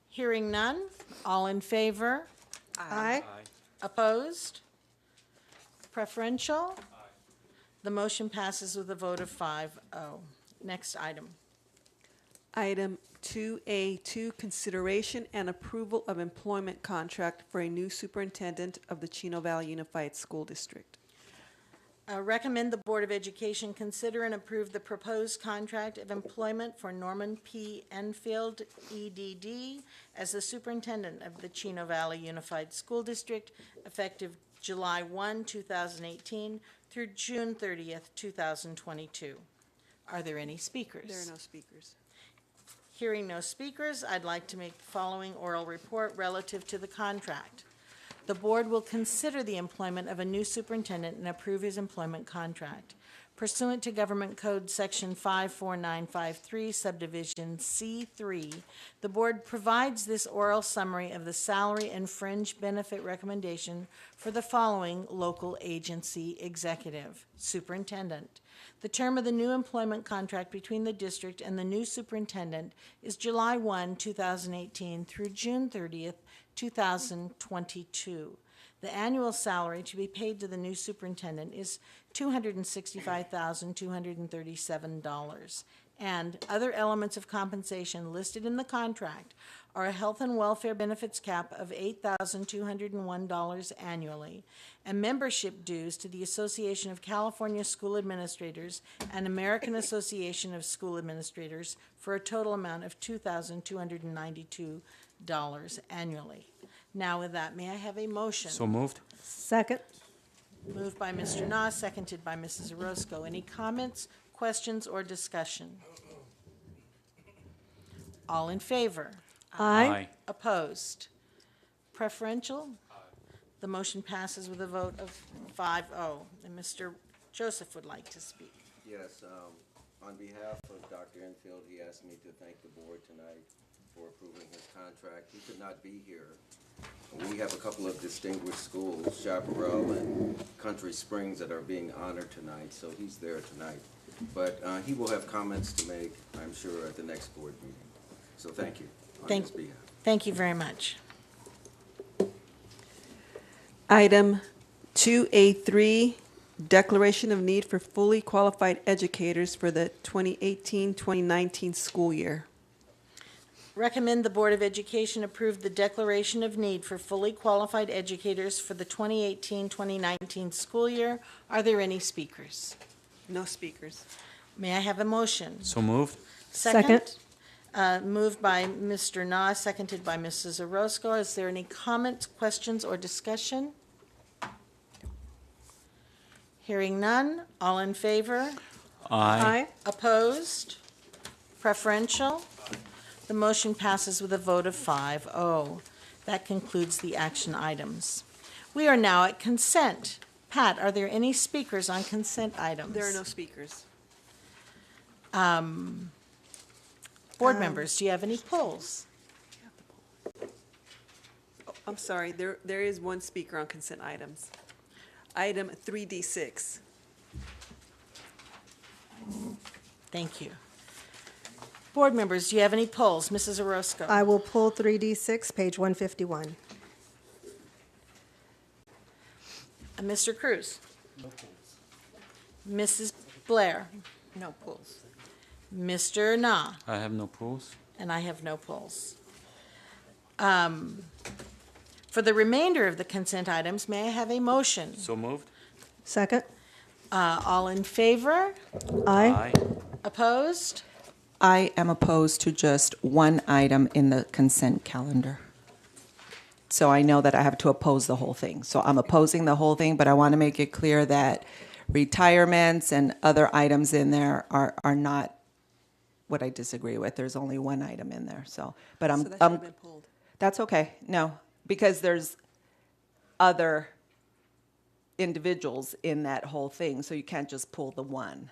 Hearing none. All in favor? Aye. Opposed? Preferential? The motion passes with a vote of 5-0. Next item. Item 2A2, consideration and approval of employment contract for a new superintendent of the Chino Valley Unified School District. Recommend the Board of Education consider and approve the proposed contract of employment for Norman P. Enfield, EDD, as the superintendent of the Chino Valley Unified School District, effective July 1, 2018 through June 30th, 2022. Are there any speakers? There are no speakers. Hearing no speakers, I'd like to make the following oral report relative to the contract. The board will consider the employment of a new superintendent and approve his employment contract. Pursuant to Government Code Section 54953, Subdivision C3, the board provides this oral summary of the salary and fringe benefit recommendation for the following local agency executive: superintendent. The term of the new employment contract between the district and the new superintendent is July 1, 2018 through June 30th, 2022. The annual salary to be paid to the new superintendent is $265,237, and other elements of compensation listed in the contract are a health and welfare benefits cap of $8,201 annually, and membership dues to the Association of California School Administrators and American Association of School Administrators for a total amount of $2,292 annually. Now with that, may I have a motion? So moved. Second. Moved by Mr. Na, seconded by Mrs. Orozco. Any comments, questions, or discussion? All in favor? Aye. Opposed? Preferential? The motion passes with a vote of 5-0. And Mr. Joseph would like to speak. Yes, on behalf of Dr. Enfield, he asked me to thank the board tonight for approving his contract. He could not be here We have a couple of distinguished schools, Chaparral and Country Springs, that are being honored tonight, so he's there tonight. But he will have comments to make, I'm sure, at the next board meeting. So thank you on his behalf. Thank you very much. Item 2A3, Declaration of Need for Fully Qualified Educators for the 2018-2019 school year. Recommend the Board of Education approve the declaration of need for fully qualified educators for the 2018-2019 school year. Are there any speakers? No speakers. May I have a motion? So moved. Second. Moved by Mr. Na, seconded by Mrs. Orozco. Is there any comments, questions, or discussion? Hearing none. All in favor? Aye. Opposed? Preferential? The motion passes with a vote of 5-0. That concludes the action items. We are now at consent. Pat, are there any speakers on consent items? There are no speakers. Board members, do you have any polls? Oh, I'm sorry, there is one speaker on consent items. Item 3D6. Thank you. Board members, do you have any polls? Mrs. Orozco? I will pull 3D6, page 151. Mr. Cruz? No polls. Mrs. Blair? No polls. Mr. Na? I have no polls. And I have no polls. For the remainder of the consent items, may I have a motion? So moved. Second. All in favor? Aye. Opposed? I am opposed to just one item in the consent calendar. So I know that I have to oppose the whole thing. So I'm opposing the whole thing, but I want to make it clear that retirements and other items in there are not what I disagree with. There's only one item in there, so. But So that should have been pulled. That's okay, no, because there's other individuals in that whole thing, so you can't just pull the one.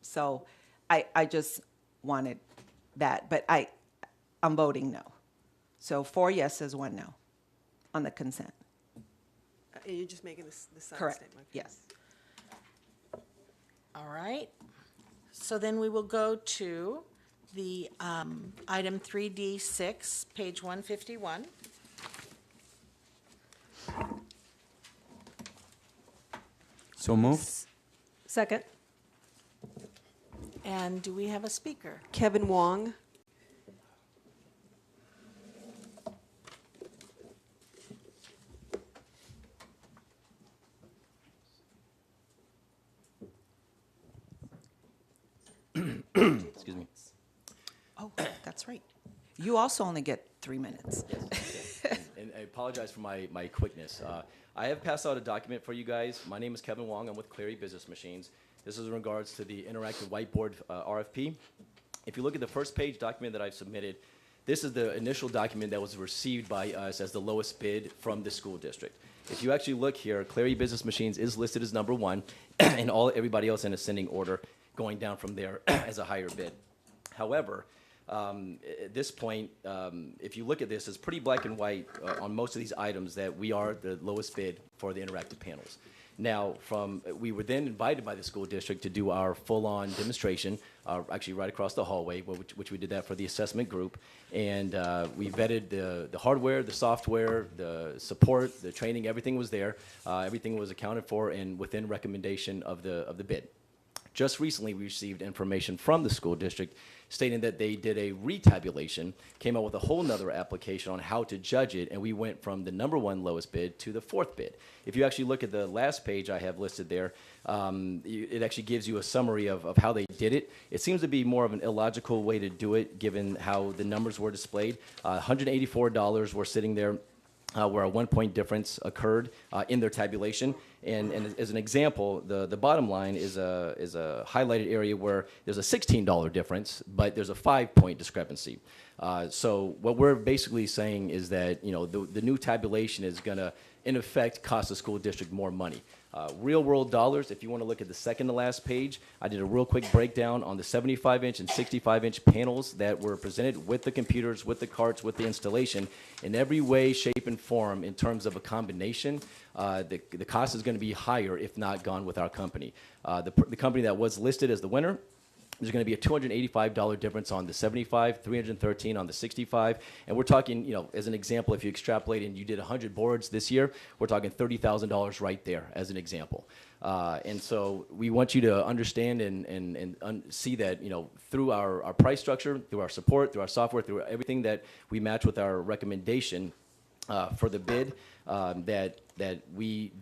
So I just wanted that, but I'm voting no. So 4 yeses, 1 no on the consent. And you're just making this side Correct, statement? yes. All right. So then we will go to the item 3D6, page 151. So moved. Second. And do we have a speaker? Kevin Wong. Excuse me. Oh, that's right. You also only get 3 minutes. And I apologize for my quickness. I have passed out a document for you guys. My name is Kevin Wong. I'm with Clary Business Machines. This is in regards to the interactive whiteboard RFP. If you look at the first page document that I've submitted, this is the initial document that was received by us as the lowest bid from the school district. If you actually look here, Clary Business Machines is listed as number 1, and everybody else in ascending order going down from there as a higher bid. However, at this point, if you look at this, it's pretty black and white on most of these items that we are the lowest bid for the interactive panels. Now, we were then invited by the school district to do our full-on demonstration, actually right across the hallway, which we did that for the assessment group. And we vetted the hardware, the software, the support, the training, everything was there. Everything was accounted for and within recommendation of the bid. Just recently, we received information from the school district stating that they did a retabulation, came out with a whole nother application on how to judge it, and we went from the number 1 lowest bid to the 4th bid. If you actually look at the last page I have listed there, it actually gives you a summary of how they did it. It seems to be more of an illogical way to do it, given how the numbers were displayed. $184 were sitting there where a 1 point difference occurred in their tabulation. And as an example, the bottom line is a highlighted area where there's a $16 difference, but there's a 5-point discrepancy. So what we're basically saying is that, you know, the new tabulation is going to, in effect, cost the school district more money. Real world dollars, if you want to look at the second to last page, I did a real quick breakdown on the 75-inch and 65-inch panels that were presented with the computers, with the carts, with the installation. In every way, shape, and form, in terms of a combination, the cost is going to be higher if not gone with our company. The company that was listed as the winner, there's going to be a $285 difference on the 75, $313 on the 65, and we're talking, you know, as an example, if you extrapolate and you did 100 boards this year, we're talking $30,000 right there as an example. And so we want you to understand and see that, you know, through our price structure, through our support, through our software, through everything that we match with our recommendation for the bid, that we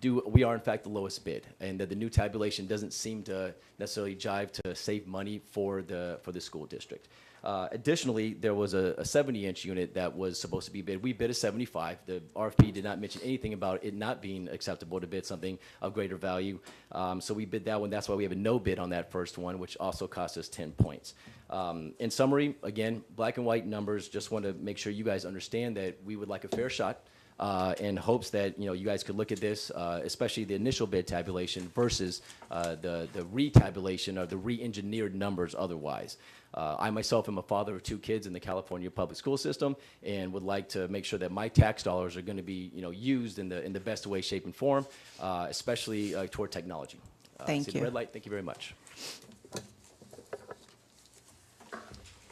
are in fact the lowest bid, and that the new tabulation doesn't seem to necessarily jive to save money for the school district. Additionally, there was a 70-inch unit that was supposed to be bid. We bid a 75. The RFP did not mention anything about it not being acceptable to bid something of greater value. So we bid that one. That's why we have a no bid on that first one, which also cost us 10 points. In summary, again, black and white numbers. Just want to make sure you guys understand that we would like a fair shot. In hopes that, you know, you guys could look at this, especially the initial bid tabulation versus the retabulation or the re-engineered numbers otherwise. I myself am a father of 2 kids in the California public school system and would like to make sure that my tax dollars are going to be, you know, used in the best way, shape, and form, especially toward technology. Thank See you. the red light. Thank you very much.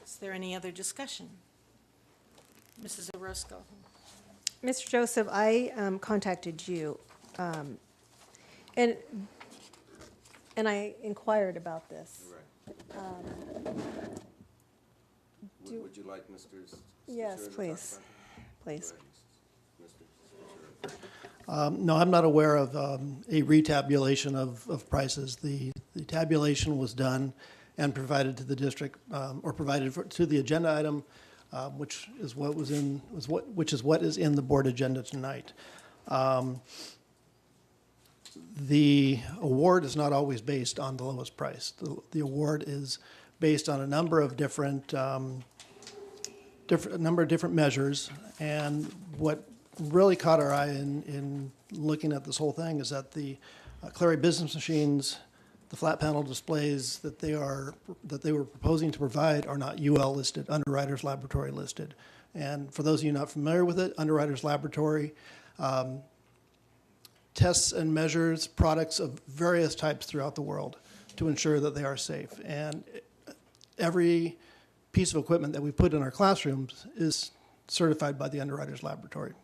Is there any other discussion? Mrs. Orozco. Mr. Joseph, I contacted you, and I inquired about this. Right. Would you like Mr. Yes, Stachura to talk please. about that? Please. Go ahead, Mr. Stachura. No, I'm not aware of a retabulation of prices. The tabulation was done and provided to the district, or provided to the agenda item, which is what is in the board agenda tonight. The award is not always based on the lowest price. The award is based on a number of different measures, and what really caught our eye in looking at this whole thing is that the Clary business machines, the flat panel displays that they were proposing to provide are not UL listed, Underwriters Laboratory listed. And for those of you not familiar with it, Underwriters Laboratory tests and measures products of various types throughout the world to ensure that they are safe. And every piece of equipment that we put in our classrooms is certified by the Underwriters Laboratory.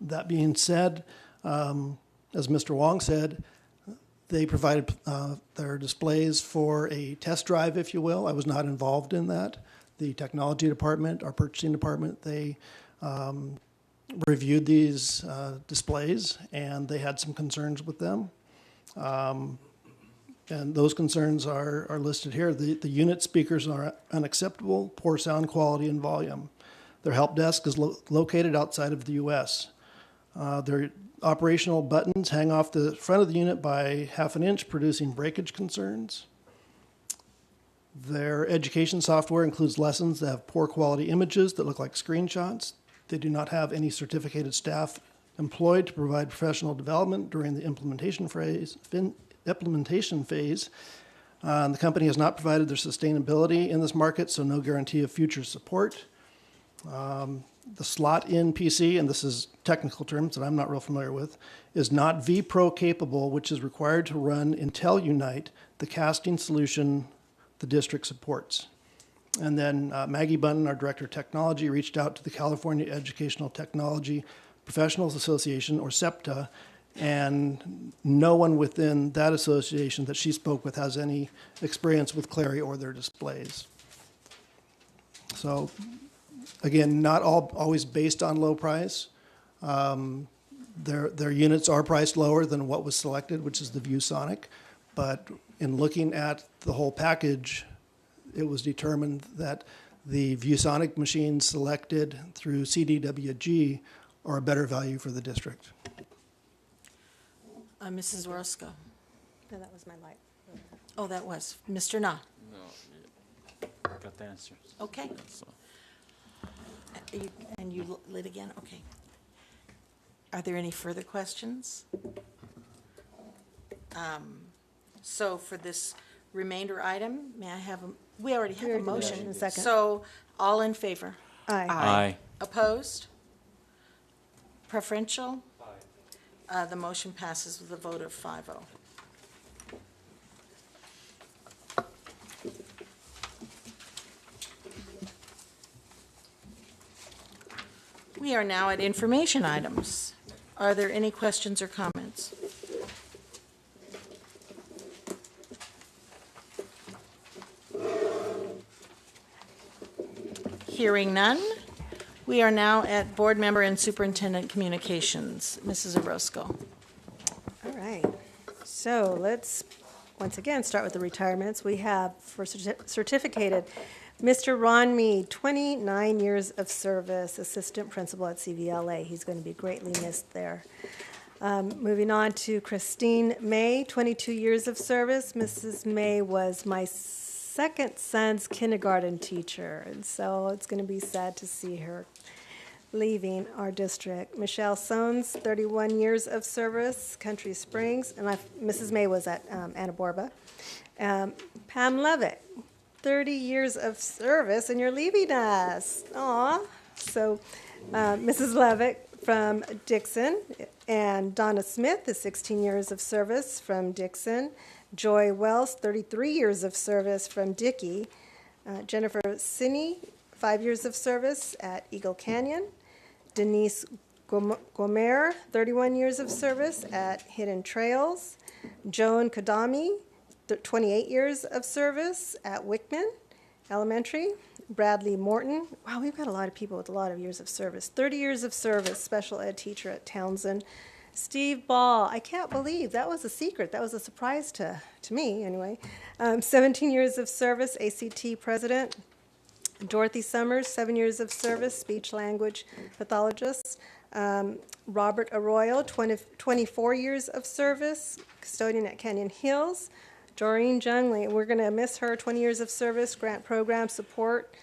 That being said, as Mr. Wong said, they provided their displays for a test drive, if you will. I was not involved in that. The technology department, our purchasing department, they reviewed these displays, and they had some concerns with them. And those concerns are listed here. The unit speakers are unacceptable, poor sound quality and volume. Their help desk is located outside of the U.S. Their operational buttons hang off the front of the unit by 1/2 inch, producing breakage concerns. Their education software includes lessons that have poor quality images that look like screenshots. They do not have any certificated staff employed to provide professional development during the implementation phase. The company has not provided their sustainability in this market, so no guarantee of future support. The slot-in PC, and this is technical terms that I'm not real familiar with, is not vPro capable, which is required to run Intel Unite, the casting solution the district supports. And then Maggie Bunton, our Director of Technology, reached out to the California Educational Technology Professionals Association, or SEPTA, and no one within that association that she spoke with has any experience with Clary or their displays. So, again, not always based on low price. Their units are priced lower than what was selected, which is the ViewSonic. But in looking at the whole package, it was determined that the ViewSonic machines selected through CDWG are a better value for the district. Mrs. Orozco. No, that was my light. Oh, that was. Mr. Na. No, got the answers. Okay. So, And you lit again? Okay. Are there any further questions? So for this remainder item, may I have we already have a motion. In a second. So all in favor? Aye. aye. Opposed? Preferential? Aye. The motion passes with a vote of 5-0. We are now at information items. Are there any questions or comments? Hearing none, we are now at board member and superintendent communications. Mrs. Orozco. All right. So let's, once again, start with the retirements. We have for certificated, Mr. Ron Mead, 29 years of service, assistant principal at CVLA. He's going to be greatly missed there. Moving on to Christine May, 22 years of service. Mrs. May was my second son's kindergarten teacher, and so it's going to be sad to see her leaving our district. Michelle Sones, 31 years of service, Country Springs, and Mrs. May was at Anna Borba. Pam Levitt, 30 years of service, and you're leaving us. Aw. So Mrs. Levitt from Dixon, and Donna Smith is 16 years of service from Dixon. Joy Wells, 33 years of service from Dickey. Jennifer Sinney, 5 years of service at Eagle Canyon. Denise Gomer, 31 years of service at Hidden Trails. Joan Kadami, 28 years of service at Wickman Elementary. Bradley Morton, wow, we've got a lot of people with a lot of years of service. 30 years of service, special ed teacher at Townsend. Steve Ball, I can't believe that was a secret. That was a surprise to me, anyway. 17 years of service, ACT president. Dorothy Summers, 7 years of service, speech language pathologist. Robert Arroyo, 24 years of service, custodian at Canyon Hills. Doreen Jungley, we're going to miss her, 20 years of service, grant program support.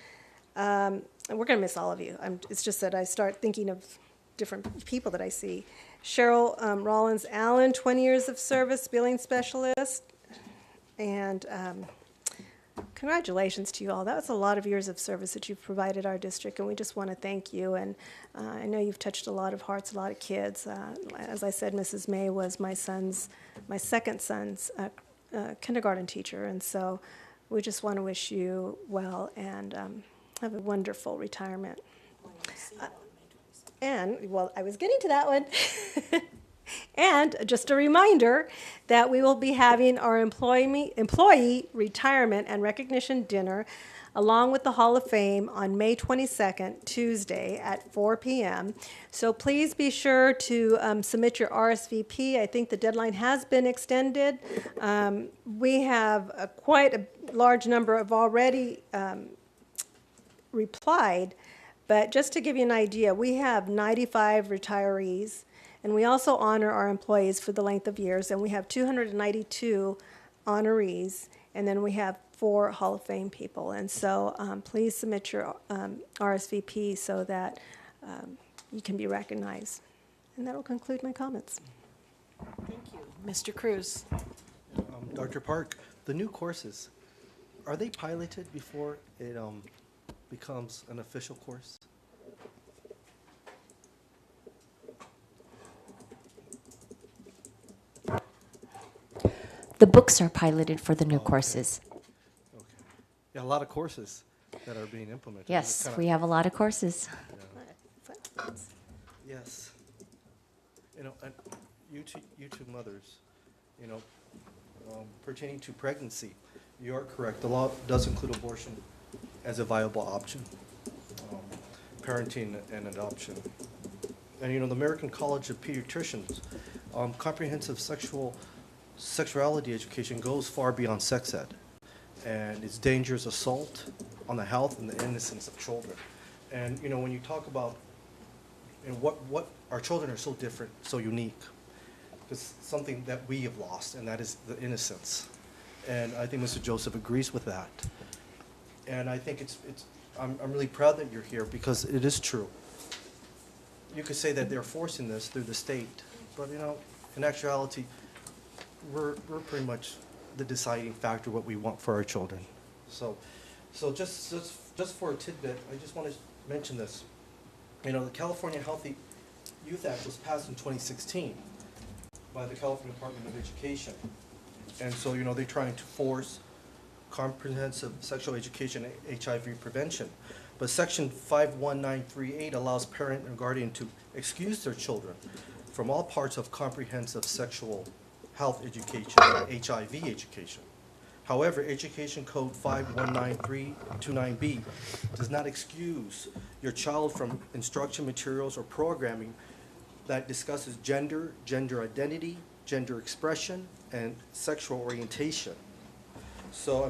And we're going to miss all of you. It's just that I start thinking of different people that I see. Cheryl Rollins Allen, 20 years of service, billing specialist. And congratulations to you all. That was a lot of years of service that you've provided our district, and we just want to thank you. And I know you've touched a lot of hearts, a lot of kids. As I said, Mrs. May was my second son's kindergarten teacher, and so we just want to wish you well and have a wonderful retirement. And, well, I was getting to that one. And just a reminder that we will be having our employee retirement and recognition dinner along with the Hall of Fame on May 22nd, Tuesday at 4 p.m. So please be sure to submit your RSVP. I think the deadline has been extended. We have quite a large number of already replied, but just to give you an idea, we have 95 retirees. And we also honor our employees for the length of years, and we have 292 honorees, and then we have 4 Hall of Fame people. And so please submit your RSVP so that you can be recognized. And that will conclude my comments. Thank you. Mr. Cruz. Dr. Park, the new courses, are they piloted before it becomes an official course? The books are piloted for the new courses. Okay. Yeah, a lot of courses that are being implemented. Yes, we have a lot of courses. Yeah. Yes. And you two mothers, pertaining to pregnancy, you are correct. The law does include abortion as a viable option, parenting and adoption. And the American College of Pediatricians, comprehensive sexuality education goes far beyond sex ed, and it's dangerous assault on the health and the innocence of children. And when you talk about what our children are so different, so unique, because something that we have lost, and that is the innocence. And I think Mr. Joseph agrees with that. And I think I'm really proud that you're here because it is true. You could say that they're forcing this through the state, but in actuality, we're pretty much the deciding factor what we want for our children. So just for a tidbit, I just want to mention this. The California Healthy Youth Act was passed in 2016 by the California Department of Education. And so, they're trying to force comprehensive sexual education and HIV prevention. But Section 51938 allows parent and guardian to excuse their children from all parts of comprehensive sexual health education and HIV education. However, Education Code 519329B does not excuse your child from instruction materials or programming that discusses gender, gender identity, gender expression, and sexual orientation. So,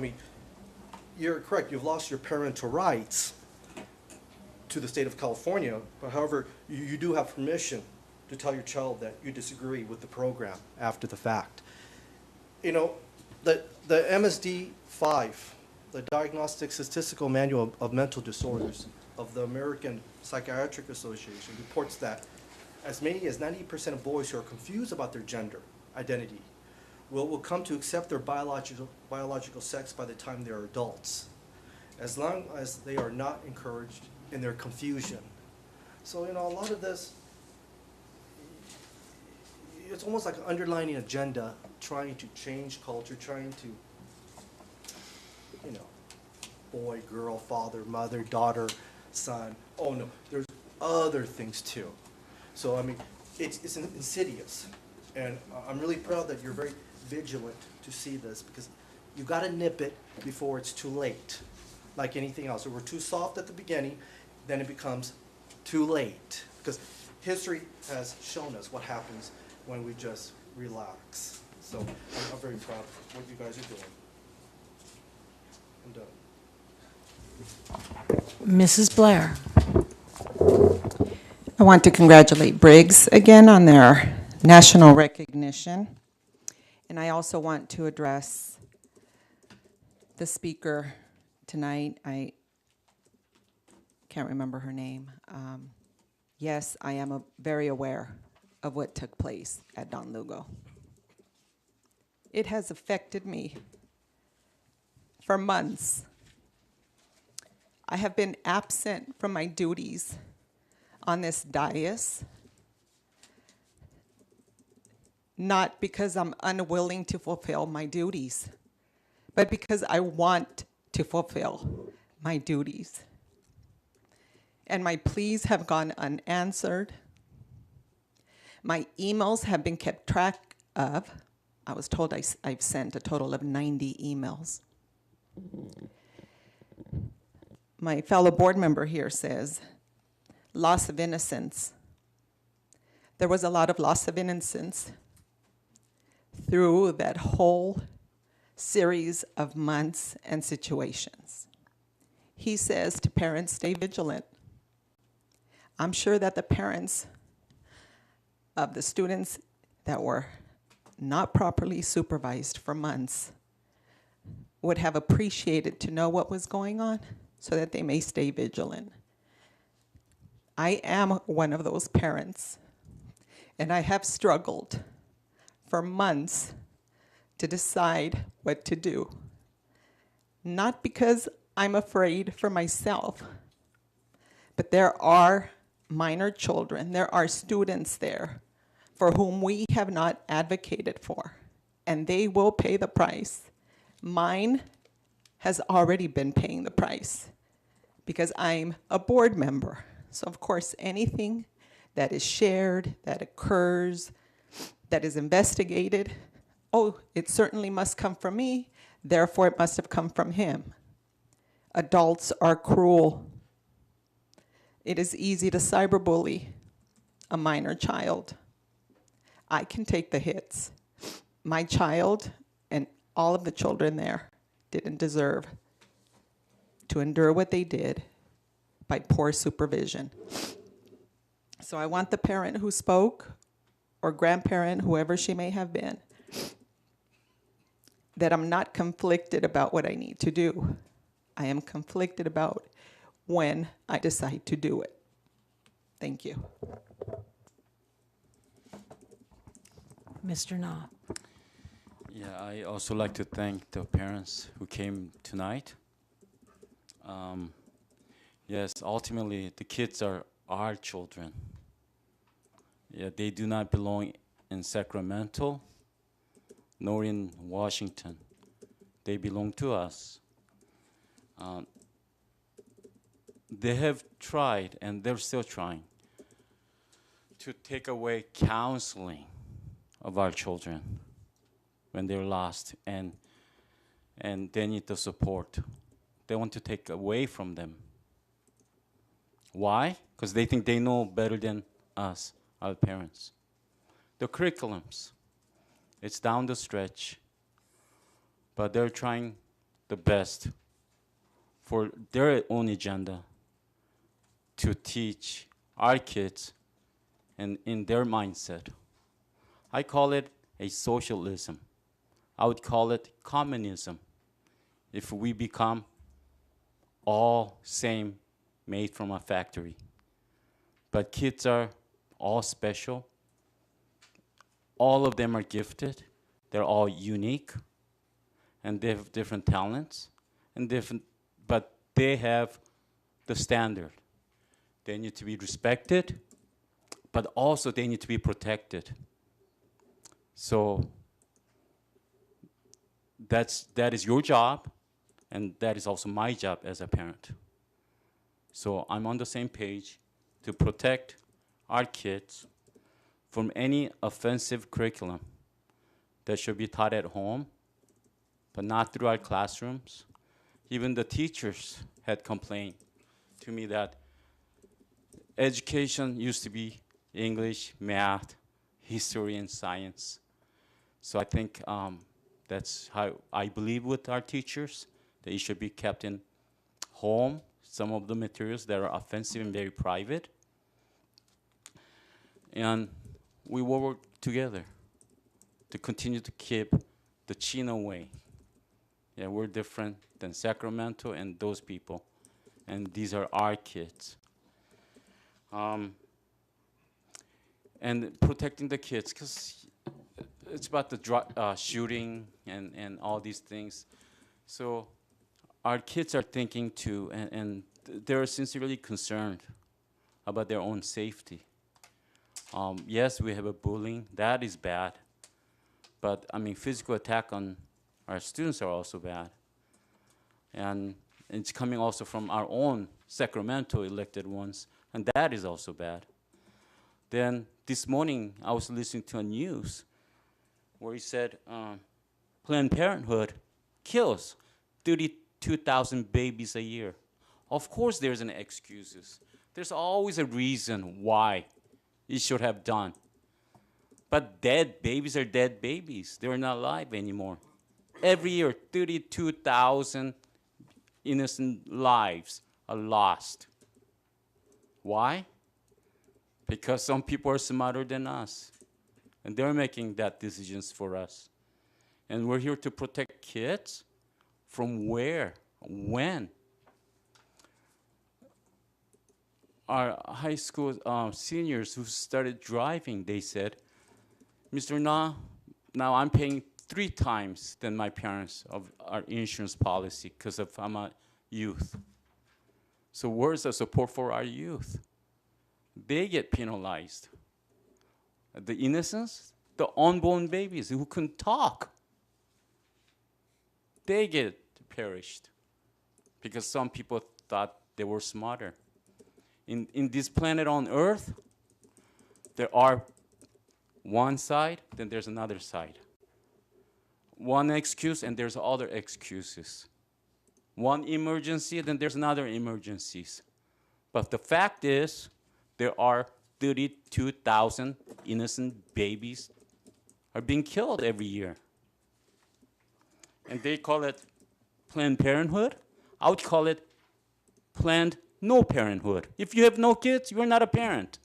you're correct, you've lost your parental rights to the state of California, but however, you do have permission to tell your child that you disagree with the program after the fact. The MSD-5, the Diagnostic Statistical Manual of Mental Disorders of the American Psychiatric Association, reports that as many as 90% of boys who are confused about their gender identity will come to accept their biological sex by the time they are adults, as long as they are not encouraged in their confusion. So, a lot of this, it's almost like an underlining agenda, trying to change culture, trying to, boy, girl, father, mother, daughter, son. Oh no, there's other things too. So, it's insidious. And I'm really proud that you're very vigilant to see this, because you got to nip it before it's too late, like anything else. If we're too soft at the beginning, then it becomes too late, because history has shown us what happens when we just relax. So I'm very proud of what you guys are doing. Mrs. Blair. I want to congratulate Briggs again on their national recognition. And I also want to address the speaker tonight. I can't remember her name. Yes, I am very aware of what took place at Don Lugo. It has affected me for months. I have been absent from my duties on this dais, not because I'm unwilling to fulfill my duties, but because I want to fulfill my duties. And my pleas have gone unanswered. My emails have been kept track of. I was told I've sent a total of 90 emails. My fellow board member here says, loss of innocence. There was a lot of loss of innocence through that whole series of months and situations. He says to parents, stay vigilant. I'm sure that the parents of the students that were not properly supervised for months would have appreciated to know what was going on so that they may stay vigilant. I am one of those parents, and I have struggled for months to decide what to do. Not because I'm afraid for myself, but there are minor children, there are students there for whom we have not advocated for, and they will pay the price. Mine has already been paying the price because I'm a board member. So of course, anything that is shared, that occurs, that is investigated, oh, it certainly must come from me, therefore it must have come from him. Adults are cruel. It is easy to cyberbully a minor child. I can take the hits. My child and all of the children there didn't deserve to endure what they did by poor supervision. So I want the parent who spoke or grandparent, whoever she may have been, that I'm not conflicted about what I need to do. I am conflicted about when I decide to do it. Thank you. Mr. Na. Yeah, I also like to thank the parents who came tonight. Yes, ultimately, the kids are our children. Yeah, they do not belong in Sacramento, nor in Washington. They belong to us. They have tried, and they're still trying, to take away counseling of our children when they're lost, and they need the support. They want to take away from them. Why? Because they think they know better than us, our parents. The curriculums, it's down the stretch, but they're trying the best for their own agenda to teach our kids and in their mindset. I call it a socialism. I would call it communism if we become all same, made from a factory. But kids are all special. All of them are gifted. They're all unique, and they have different talents, and but they have the standard. They need to be respected, but also they need to be protected. So that is your job, and that is also my job as a parent. So I'm on the same page to protect our kids from any offensive curriculum that should be taught at home, but not through our classrooms. Even the teachers had complained to me that education used to be English, math, history, and science. So I think that's how I believe with our teachers, that it should be kept in home, some of the materials that are offensive and very private. And we will work together to continue to keep the Chino way. Yeah, we're different than Sacramento and those people. And these are our kids. And protecting the kids, because it's about the shooting and all these things. So our kids are thinking too, and they're sincerely concerned about their own safety. Yes, we have a bullying. That is bad. But, I mean, physical attack on our students are also bad. And it's coming also from our own Sacramento elected ones, and that is also bad. Then this morning, I was listening to a news where he said Planned Parenthood kills 32,000 babies a year. Of course there's an excuses. There's always a reason why it should have done. But dead babies are dead babies. They're not alive anymore. Every year, 32,000 innocent lives are lost. Why? Because some people are smarter than us. And they're making that decisions for us. And we're here to protect kids from where? When? Our high school seniors who started driving, they said, Mr. Na, now I'm paying 3 times than my parents of our insurance policy because I'm a youth. So where's the support for our youth? They get penalized. The innocents, the unborn babies who couldn't talk, they get perished because some people thought they were smarter. In this planet on Earth, there are one side, then there's another side. One excuse, and there's other excuses. One emergency, then there's another emergencies. But the fact is, there are 32,000 innocent babies are being killed every year. And they call it Planned Parenthood. I would call it Planned No Parenthood. If you have no kids, you're not a parent.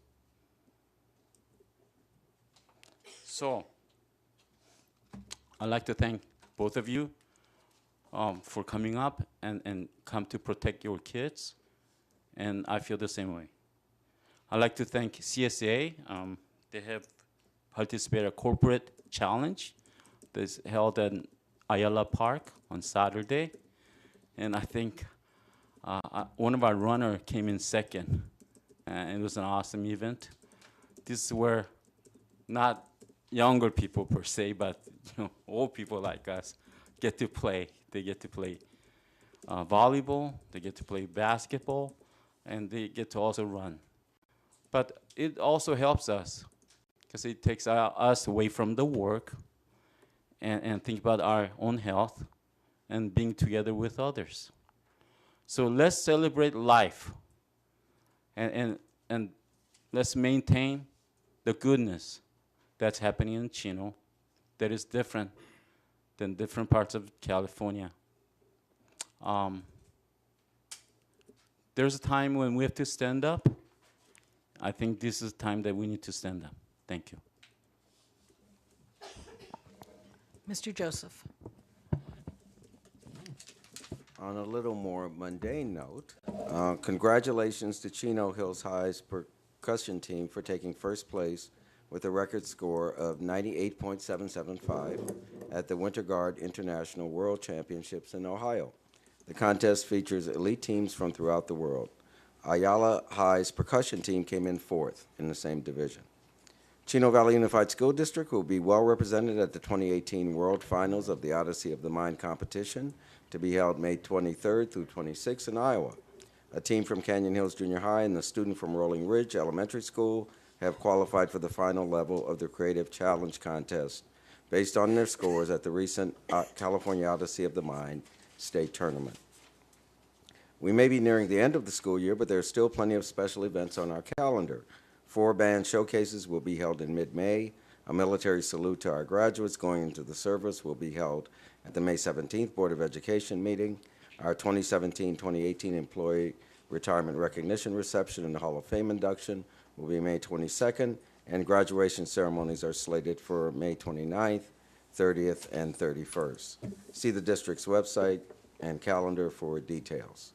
So I'd like to thank both of you for coming up and come to protect your kids. And I feel the same way. I'd like to thank CSA. They have participated in a corporate challenge that's held at Ayala Park on Saturday. And I think one of our runners came in second. And it was an awesome event. This is where not younger people per se, but old people like us get to play. They get to play volleyball, they get to play basketball, and they get to also run. But it also helps us because it takes us away from the work and think about our own health and being together with others. So let's celebrate life and let's maintain the goodness that's happening in Chino that is different than different parts of California. There's a time when we have to stand up. I think this is the time that we need to stand up. Thank you. Mr. Joseph. On a little more mundane note, congratulations to Chino Hills High's percussion team for taking first place with a record score of 98.775 at the Winter Guard International World Championships in Ohio. The contest features elite teams from throughout the world. Ayala High's percussion team came in fourth in the same division. Chino Valley Unified School District will be well represented at the 2018 World Finals of the Odyssey of the Mind competition to be held May 23rd through 26th in Iowa. A team from Canyon Hills Junior High and a student from Rolling Ridge Elementary School have qualified for the final level of the Creative Challenge Contest based on their scores at the recent California Odyssey of the Mind state tournament. We may be nearing the end of the school year, but there are still plenty of special events on our calendar. 4 band showcases will be held in mid-May. A military salute to our graduates going into the service will be held at the May 17th Board of Education meeting. Our 2017-2018 Employee Retirement Recognition Reception and the Hall of Fame induction will be May 22nd, and graduation ceremonies are slated for May 29th, 30th, and 31st. See the district's website and calendar for details.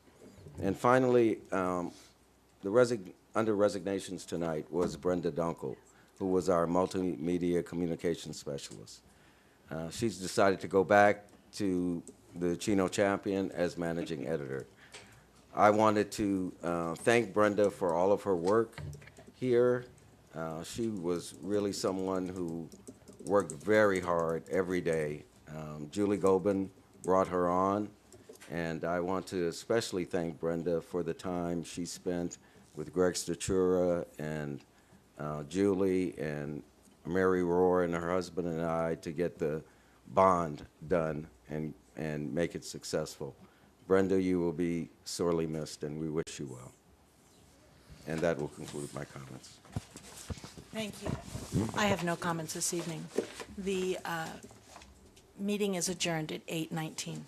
And finally, under resignations tonight was Brenda Dunkel, who was our multimedia communications specialist. She's decided to go back to the Chino Champion as managing editor. I wanted to thank Brenda for all of her work here. She was really someone who worked very hard every day. Julie Gobin brought her on, and I want to especially thank Brenda for the time she spent with Greg Statura and Julie and Mary Rohr and her husband and I to get the bond done and make it successful. Brenda, you will be sorely missed, and we wish you well. And that will conclude my comments. Thank you. I have no comments this evening. The meeting is adjourned at 8:19.